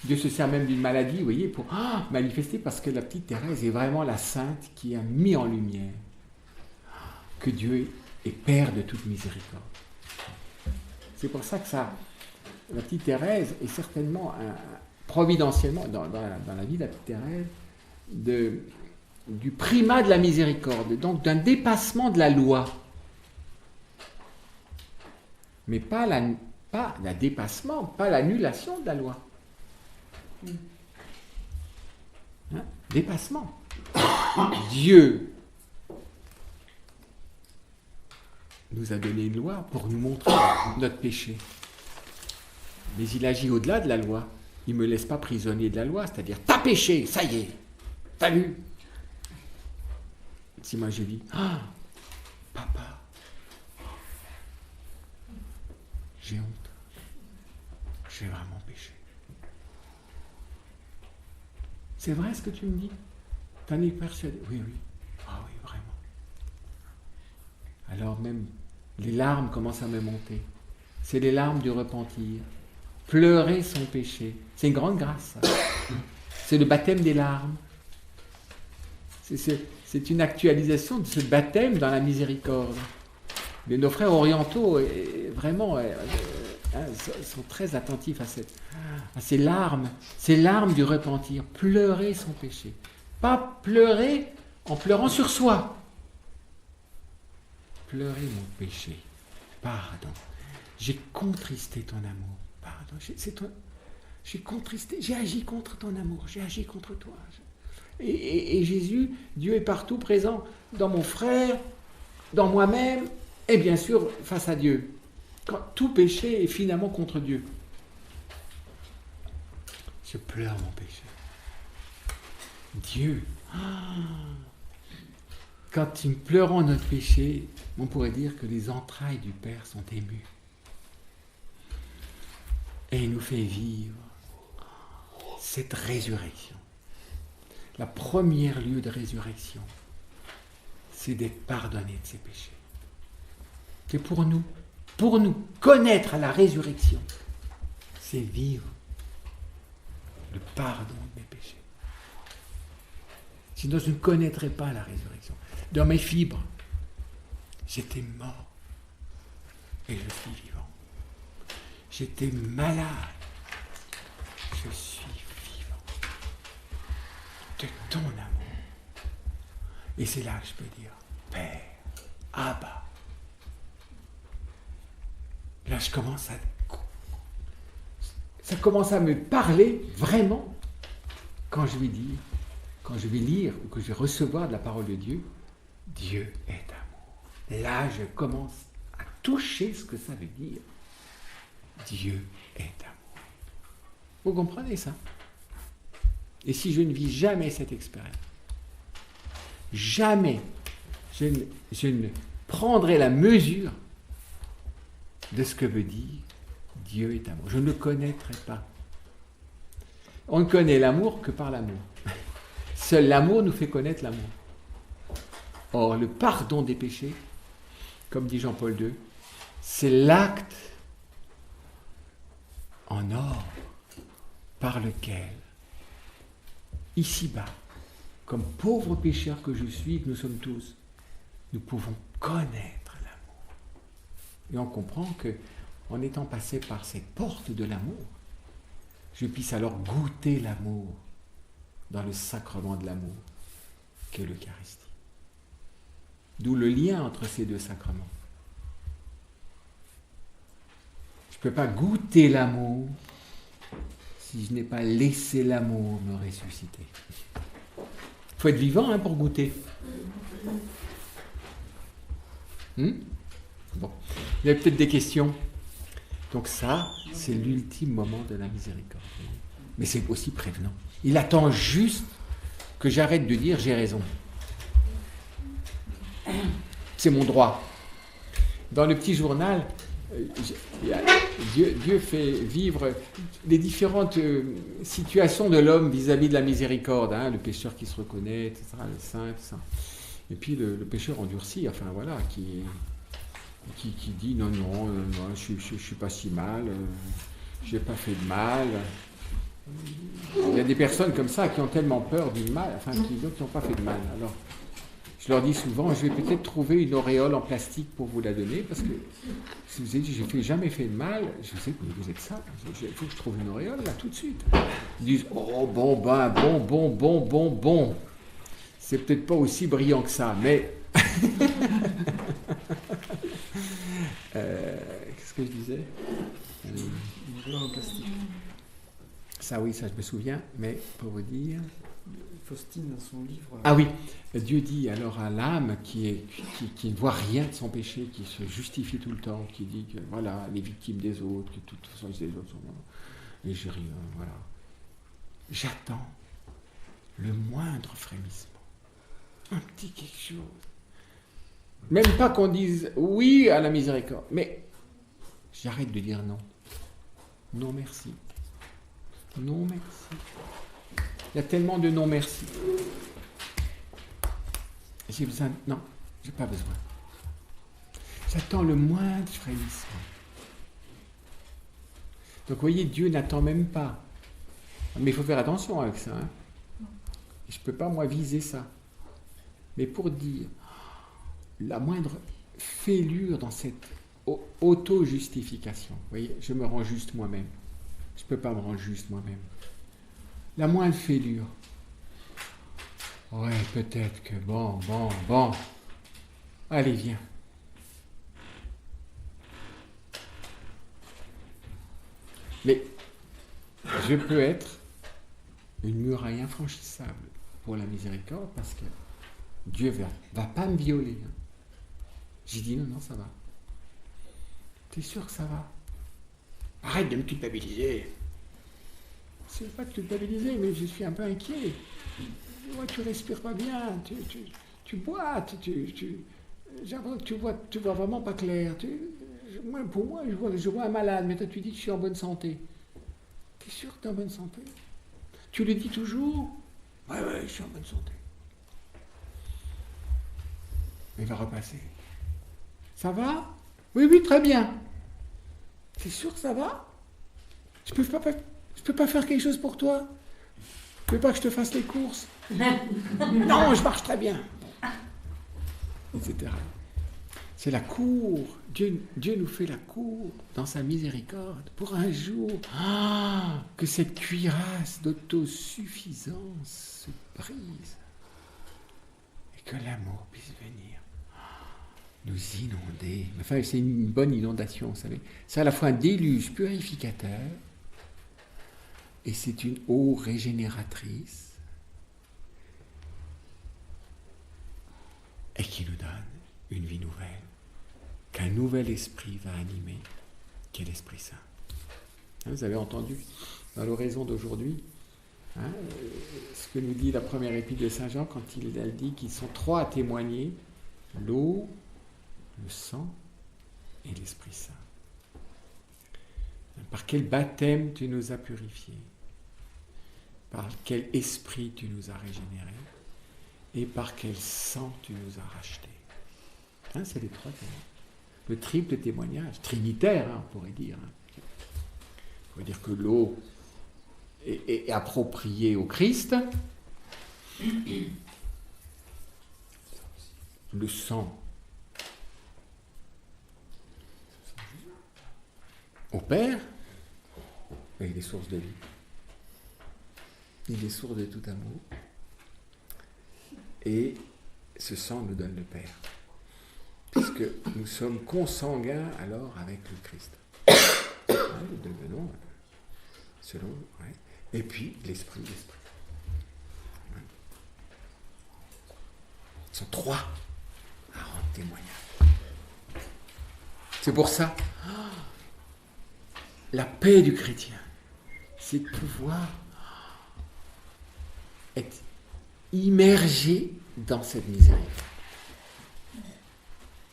Dieu se sert même d'une maladie, vous voyez, pour manifester, parce que la petite Thérèse est vraiment la sainte qui a mis en lumière que Dieu est Père de toute miséricorde. C'est pour ça que la petite Thérèse est certainement, providentiellement, dans la vie de la petite Thérèse, du primat de la miséricorde, donc d'un dépassement de la loi. Mais pas la dépassement, pas l'annulation de la loi. Hein? Dépassement. Dieu nous a donné une loi pour nous montrer notre péché. Mais il agit au-delà de la loi. Il ne me laisse pas prisonnier de la loi, c'est-à-dire, t'as péché, ça y est, t'as vu. Si moi je dis, papa, j'ai honte, j'ai vraiment péché. C'est vrai ce que tu me dis? T'en es persuadé? Oui, oui. Ah oui, vraiment. Alors même, les larmes commencent à me monter. C'est les larmes du repentir. Pleurer son péché. C'est une grande grâce, ça. C'est le baptême des larmes. C'est une actualisation de ce baptême dans la miséricorde. Mais nos frères orientaux, vraiment, sont très attentifs à ces larmes du repentir. Pleurer son péché. Pas pleurer en pleurant sur soi. Pleurer mon péché. Pardon. J'ai contristé ton amour. Pardon. J'ai contristé. J'ai agi contre ton amour. J'ai agi contre toi. Et Jésus, Dieu est partout présent. Dans mon frère, dans moi-même, et bien sûr face à Dieu. Quand tout péché est finalement contre Dieu. Je pleure mon péché. Dieu, quand nous pleurons notre péché, on pourrait dire que les entrailles du Père sont émues. Et il nous fait vivre cette résurrection. La première lieu de résurrection, c'est d'être pardonné de ses péchés. C'est pour nous, connaître la résurrection, c'est vivre le pardon de mes péchés. Sinon, je ne connaîtrais pas la résurrection. Dans mes fibres, j'étais mort et je suis vivant. J'étais malade, je suis vivant. De ton amour. Et c'est là que je peux dire, Père, Abba. Là, ça commence à me parler vraiment quand je vais lire ou que je vais recevoir de la parole de Dieu, Dieu est amour. Là, je commence à toucher ce que ça veut dire. Dieu est amour. Vous comprenez ça? Et si je ne vis jamais cette expérience, jamais je ne prendrai la mesure de ce que veut dire Dieu est amour. Je ne le connaîtrai pas. On ne connaît l'amour que par l'amour. Seul l'amour nous fait connaître l'amour. Or, le pardon des péchés, comme dit Jean-Paul II, c'est l'acte en or par lequel, ici-bas, comme pauvres pécheurs que je suis, que nous sommes tous, nous pouvons connaître l'amour. Et on comprend que, en étant passé par cette porte de l'amour, je puisse alors goûter l'amour dans le sacrement de l'amour qu'est l'Eucharistie. D'où le lien entre ces deux sacrements. Je ne peux pas goûter l'amour si je n'ai pas laissé l'amour me ressusciter. Il faut être vivant pour goûter. Bon. Il y a peut-être des questions. Donc ça, c'est l'ultime moment de la miséricorde. Mais c'est aussi prévenant. Il attend juste que j'arrête de dire j'ai raison. C'est mon droit. Dans le petit journal, Dieu fait vivre les différentes situations de l'homme vis-à-vis de la miséricorde. Le pécheur qui se reconnaît, etc., le saint, tout ça. Et puis le pécheur endurci, enfin voilà, qui dit non, je suis pas si mal, j'ai pas fait de mal. Il y a des personnes comme ça qui ont tellement peur du mal, enfin qui n'ont pas fait de mal. Alors, je leur dis souvent, je vais peut-être trouver une auréole en plastique pour vous la donner, parce que si vous avez dit, j'ai jamais fait de mal, je sais que vous êtes ça, il faut que je trouve une auréole là tout de suite. Ils disent, oh bon, c'est peut-être pas aussi brillant que ça, mais... Qu'est-ce que je disais? Une auréole en plastique. Ça oui, ça je me souviens, mais pour vous dire... Faustine, dans son livre... Ah oui, Dieu dit alors à l'âme qui ne voit rien de son péché, qui se justifie tout le temps, qui dit que voilà, les victimes des autres, que de toute façon les autres sont... Et je ris, voilà. J'attends le moindre frémissement. Un petit quelque chose. Même pas qu'on dise oui à la miséricorde, mais j'arrête de dire non. Non merci. Non merci. Il y a tellement de non merci. J'ai besoin... Non, j'ai pas besoin. J'attends le moindre frémissement. Donc vous voyez, Dieu n'attend même pas. Mais il faut faire attention avec ça. Je ne peux pas, moi, viser ça. Mais pour dire la moindre fêlure dans cette auto-justification, vous voyez, je me rends juste moi-même. Je ne peux pas me rendre juste moi-même. La moindre fêlure. Ouais, peut-être que bon. Allez, viens. Mais je peux être une muraille infranchissable pour la miséricorde parce que Dieu va pas me violer. J'ai dit non, ça va. T'es sûr que ça va? Arrête de me culpabiliser. C'est pas de culpabiliser, mais je suis un peu inquiet. Moi, tu respires pas bien, tu boites, j'ai l'impression que tu vois vraiment pas clair. Pour moi, je vois un malade, mais toi, tu dis que je suis en bonne santé. T'es sûr que t'es en bonne santé? Tu le dis toujours? Ouais, je suis en bonne santé. Il va repasser. Ça va? Oui, très bien. T'es sûr que ça va? Je peux pas faire quelque chose pour toi? Tu veux pas que je te fasse les courses? Non, je marche très bien. Etc. C'est la cour. Dieu nous fait la cour dans sa miséricorde pour un jour que cette cuirasse d'autosuffisance se brise et que l'amour puisse venir nous inonder. Enfin, c'est une bonne inondation, vous savez. C'est à la fois un déluge purificateur et c'est une eau régénératrice et qui nous donne une vie nouvelle, qu'un nouvel esprit va animer, qui est l'Esprit Saint. Vous avez entendu dans l'oraison d'aujourd'hui ce que nous dit la première épître de Saint Jean quand il dit qu'ils sont trois à témoigner: l'eau, le sang et l'Esprit Saint. Par quel baptême tu nous as purifiés, par quel esprit tu nous as régénérés et par quel sang tu nous as rachetés. C'est les trois témoignages. Le triple témoignage, trinitaire, on pourrait dire. On pourrait dire que l'eau est appropriée au Christ, le sang au Père, et il est source de vie. Il est source de tout amour. Et ce sang nous donne le Père. Puisque nous sommes consanguins alors avec le Christ. Nous devenons selon. Et puis l'Esprit. Ils sont trois à rendre témoignage. C'est pour ça, la paix du chrétien, c'est de pouvoir être immergé dans cette miséricorde.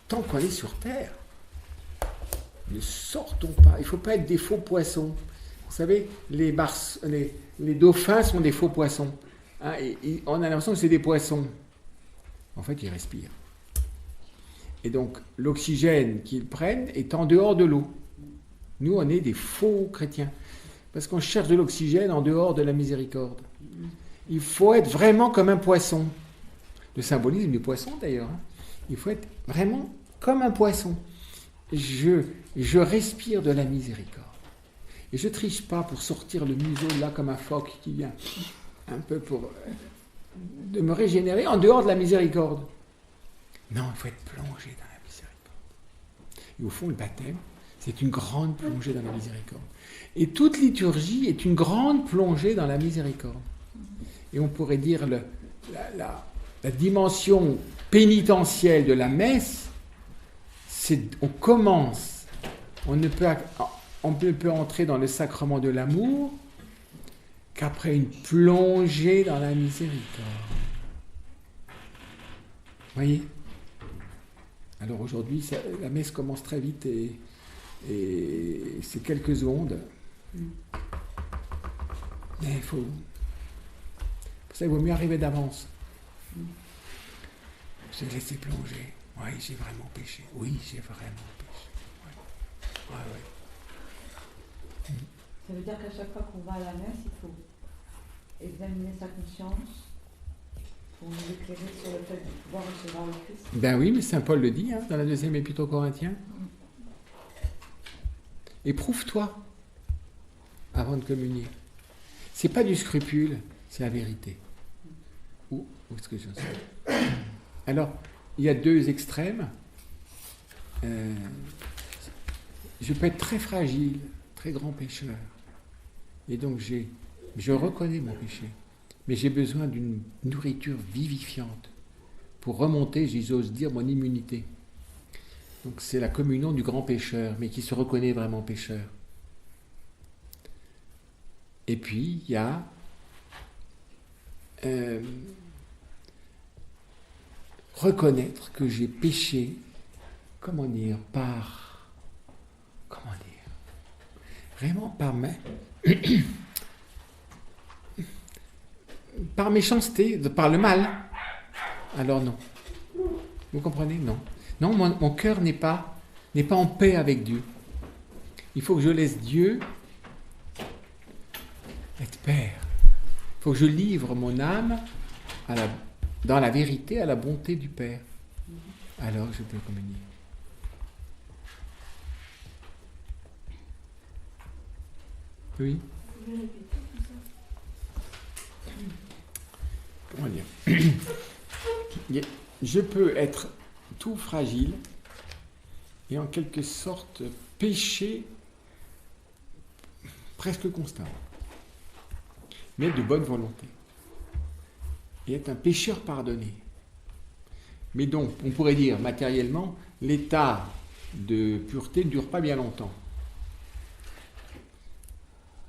Tant qu'on est sur terre, ne sortons pas. Il ne faut pas être des faux poissons. Vous savez, les dauphins sont des faux poissons. Et on a l'impression que c'est des poissons. En fait, ils respirent. Et donc, l'oxygène qu'ils prennent est en dehors de l'eau. Nous, on est des faux chrétiens. Parce qu'on cherche de l'oxygène en dehors de la miséricorde. Il faut être vraiment comme un poisson. Le symbolisme du poisson, d'ailleurs. Il faut être vraiment comme un poisson. Je respire de la miséricorde. Et je ne triche pas pour sortir le museau là comme un phoque qui vient un peu de me régénérer en dehors de la miséricorde. Non, il faut être plongé dans la miséricorde. Et au fond, le baptême, c'est une grande plongée dans la miséricorde. Et toute liturgie est une grande plongée dans la miséricorde. Et on pourrait dire la dimension pénitentielle de la messe, on commence, on ne peut entrer dans le sacrement de l'amour qu'après une plongée dans la miséricorde. Voyez? Alors aujourd'hui, la messe commence très vite et c'est quelques secondes. Mais il faut... Pour ça, il vaut mieux arriver d'avance. Se laisser plonger. Oui, j'ai vraiment péché. Oui, j'ai vraiment péché. Ouais. Ça veut dire qu'à chaque fois qu'on va à la messe, il faut examiner sa conscience pour nous éclairer sur le fait de pouvoir recevoir le Christ. Ben oui, mais Saint Paul le dit dans la deuxième épître aux Corinthiens. Éprouve-toi avant de communier. C'est pas du scrupule, c'est la vérité. Où est-ce que je suis? Alors, il y a deux extrêmes. Je peux être très fragile, très grand pécheur. Et donc, je reconnais mon péché. Mais j'ai besoin d'une nourriture vivifiante pour remonter, j'ose dire, mon immunité. Donc c'est la communion du grand pécheur, mais qui se reconnaît vraiment pécheur. Et puis il y a reconnaître que j'ai péché, vraiment par méchanceté, par le mal. Alors non. Vous comprenez? Non. Non, mon cœur n'est pas en paix avec Dieu. Il faut que je laisse Dieu être Père. Il faut que je livre mon âme dans la vérité, à la bonté du Père. Alors je peux communier. Oui. Comment dire? Je peux être tout fragile et en quelque sorte pécher presque constamment, mais de bonne volonté. Et être un pécheur pardonné. Mais donc, on pourrait dire matériellement, l'état de pureté ne dure pas bien longtemps.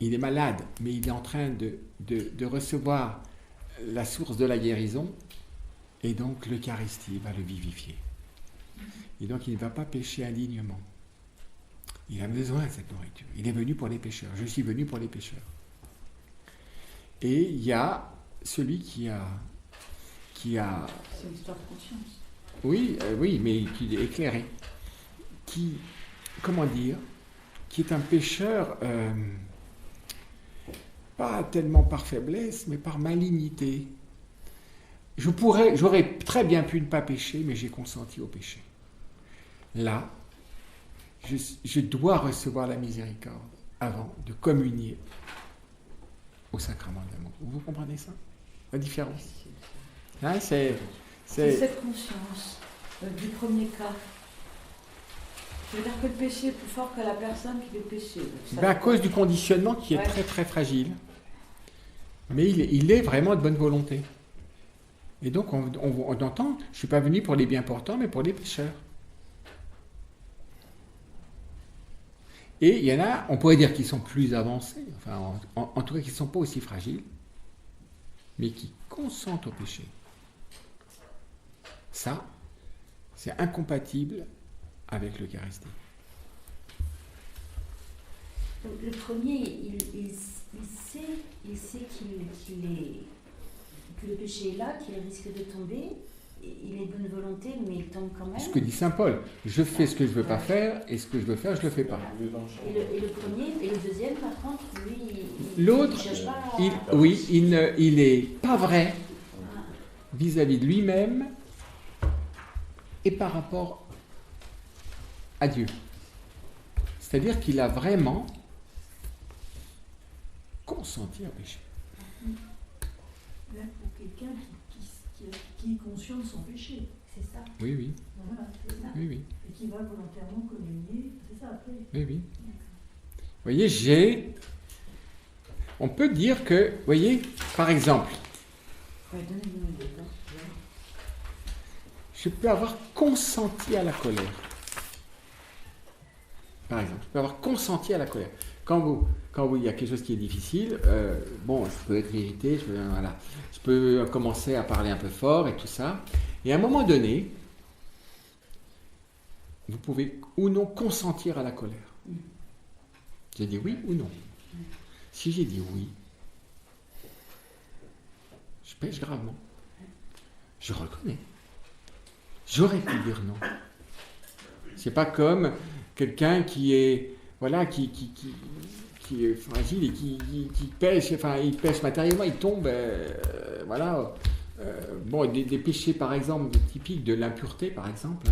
Il est malade, mais il est en train de recevoir la source de la guérison, et donc l'Eucharistie va le vivifier. Et donc il ne va pas pécher indignement. Il a besoin de cette nourriture. Il est venu pour les pécheurs. Je suis venu pour les pécheurs. Et il y a celui qui a... C'est une histoire de conscience. Oui, mais qui est éclairé. Qui est un pécheur, pas tellement par faiblesse, mais par malignité. J'aurais très bien pu ne pas pécher, mais j'ai consenti au péché. Là, je dois recevoir la miséricorde avant de communier au sacrement de l'amour. Vous comprenez ça? La différence? Hein, c'est cette conscience du premier cas. Je veux dire que le péché est plus fort que la personne qui fait péché. À cause du conditionnement qui est très très fragile. Mais il est vraiment de bonne volonté. Et donc on entend, je ne suis pas venu pour les bien portants, mais pour les pécheurs. Et il y en a, on pourrait dire qu'ils sont plus avancés, enfin en tout cas qu'ils ne sont pas aussi fragiles, mais qui consentent au péché. Ça, c'est incompatible avec l'Eucharistie. Le premier, il sait que le péché est là, qu'il risque de tomber. Il est de bonne volonté, mais il tombe quand même. Ce que dit saint Paul, je fais ce que je ne veux pas faire, et ce que je veux faire, je ne le fais pas. Et le premier, et le deuxième, par contre, lui, l'autre, il cherche pas il n'est pas vrai vis-à-vis de lui-même et par rapport à Dieu. C'est-à-dire qu'il a vraiment consenti au péché. Là, pour quelqu'un qui est conscient de son péché. C'est ça. Oui. Voilà, c'est ça. Oui. Et qui va volontairement communier, c'est ça après. Oui. Vous voyez, on peut dire que, vous voyez, par exemple, je peux avoir consenti à la colère. Par exemple, je peux avoir consenti à la colère. Quand il y a quelque chose qui est difficile, je peux être irrité, je peux commencer à parler un peu fort et tout ça. Et à un moment donné, vous pouvez ou non consentir à la colère. J'ai dit oui ou non. Si j'ai dit oui, je pêche gravement. Je reconnais. J'aurais pu dire non. C'est pas comme quelqu'un qui est qui est fragile et qui pêche, il pêche matériellement, il tombe, des péchés par exemple typiques de l'impureté par exemple,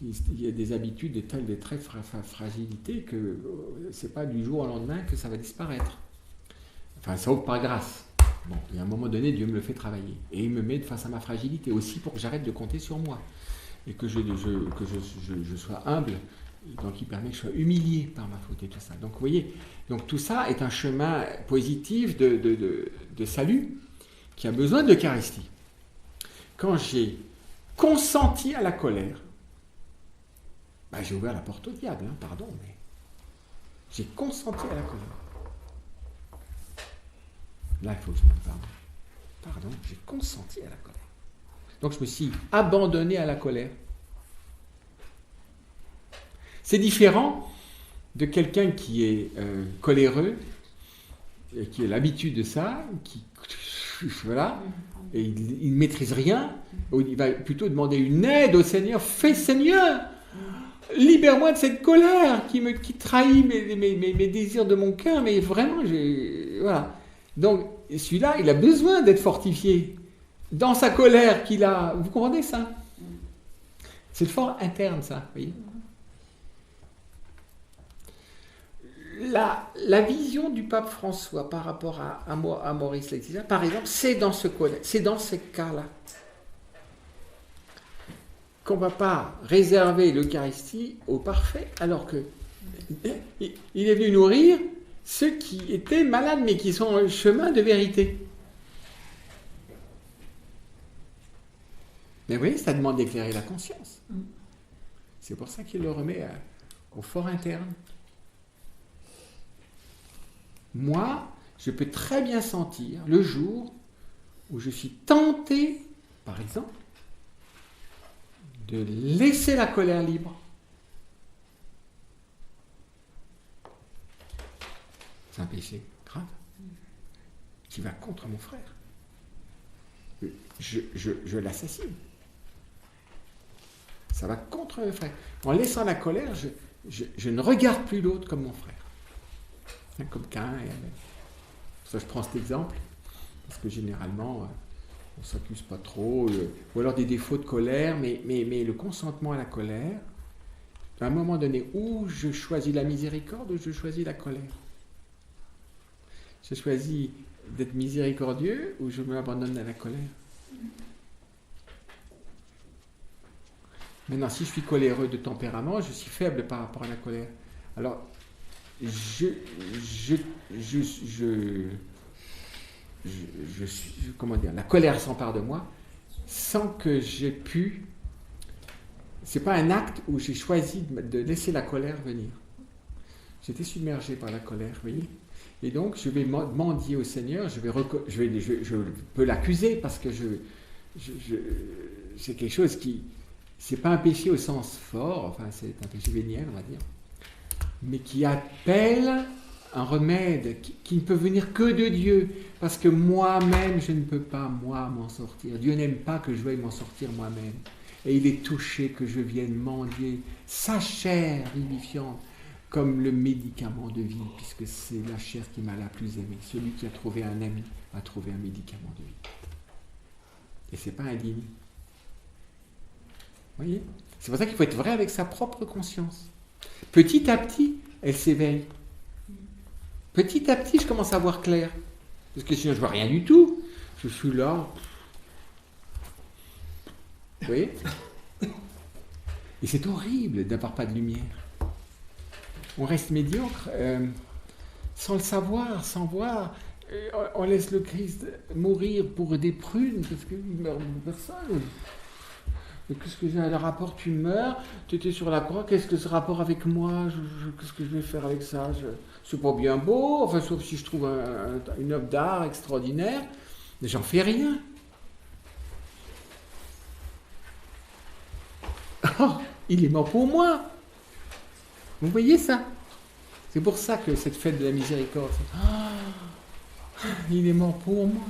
il y a des habitudes, des traits de fragilité que c'est pas du jour au lendemain que ça va disparaître. Enfin, sauf par grâce. Bon, et à un moment donné, Dieu me le fait travailler et il me met face à ma fragilité aussi pour que j'arrête de compter sur moi et que je sois humble. Donc il permet que je sois humilié par ma faute et tout ça. Donc vous voyez, tout ça est un chemin positif de salut qui a besoin de l'Eucharistie. Quand j'ai consenti à la colère, J'ai ouvert la porte au diable, hein, pardon, mais j'ai consenti à la colère. Là, il faut que je me pardonne. Pardon, j'ai consenti à la colère. Donc je me suis abandonné à la colère. C'est différent de quelqu'un qui est coléreux, et qui a l'habitude de ça, qui voilà, et il ne maîtrise rien, il va plutôt demander une aide au Seigneur. Fais Seigneur, libère-moi de cette colère qui trahit mes désirs de mon cœur, mais vraiment, voilà. Donc, celui-là, il a besoin d'être fortifié dans sa colère qu'il a. Vous comprenez ça? C'est le fort interne, ça, vous voyez. La vision du pape François par rapport à Maurice Laetitia, par exemple, c'est dans ces cas-là qu'on ne va pas réserver l'Eucharistie au parfait, alors que il est venu nourrir ceux qui étaient malades, mais qui sont un chemin de vérité. Mais vous voyez, ça demande d'éclairer la conscience. C'est pour ça qu'il le remet au fort interne. Moi, je peux très bien sentir le jour où je suis tenté, par exemple, de laisser la colère libre. C'est un péché grave qui va contre mon frère. Je l'assassine. Ça va contre mon frère. En laissant la colère, je ne regarde plus l'autre comme mon frère. Comme Caïn et Abel. Ça, je prends cet exemple, parce que généralement, on ne s'accuse pas trop, ou alors des défauts de colère, mais le consentement à la colère, à un moment donné, où je choisis la miséricorde ou je choisis la colère. Je choisis d'être miséricordieux ou je m'abandonne à la colère. Maintenant, si je suis coléreux de tempérament, je suis faible par rapport à la colère. Alors, comment dire, la colère s'empare de moi sans que j'ai pu. C'est pas un acte où j'ai choisi de laisser la colère venir. J'étais submergé par la colère, vous voyez. Et donc je vais mendier au Seigneur. Je peux l'accuser parce que c'est quelque chose qui, c'est pas un péché au sens fort. Enfin, c'est un péché véniel, on va dire. Mais qui appelle un remède qui ne peut venir que de Dieu, parce que moi-même, je ne peux pas, moi, m'en sortir. Dieu n'aime pas que je veuille m'en sortir moi-même. Et il est touché que je vienne mendier sa chair vivifiante comme le médicament de vie, puisque c'est la chair qui m'a la plus aimée. Celui qui a trouvé un ami a trouvé un médicament de vie. Et c'est pas indigne. Vous voyez ? C'est pour ça qu'il faut être vrai avec sa propre conscience. Petit à petit, elle s'éveille. Petit à petit, je commence à voir clair. Parce que sinon, je ne vois rien du tout. Je suis là. Vous voyez ? Et c'est horrible d'avoir pas de lumière. On reste médiocre sans le savoir, sans voir. On laisse le Christ mourir pour des prunes parce qu'il meurt de personne. Qu'est-ce que j'ai à le rapport? Tu meurs, tu étais sur la croix, qu'est-ce que ce rapport avec moi? Qu'est-ce que je vais faire avec ça? C'est pas bien beau, enfin, sauf si je trouve une œuvre d'art extraordinaire, mais j'en fais rien. Oh, il est mort pour moi. Vous voyez ça? C'est pour ça que cette fête de la miséricorde, il est mort pour moi.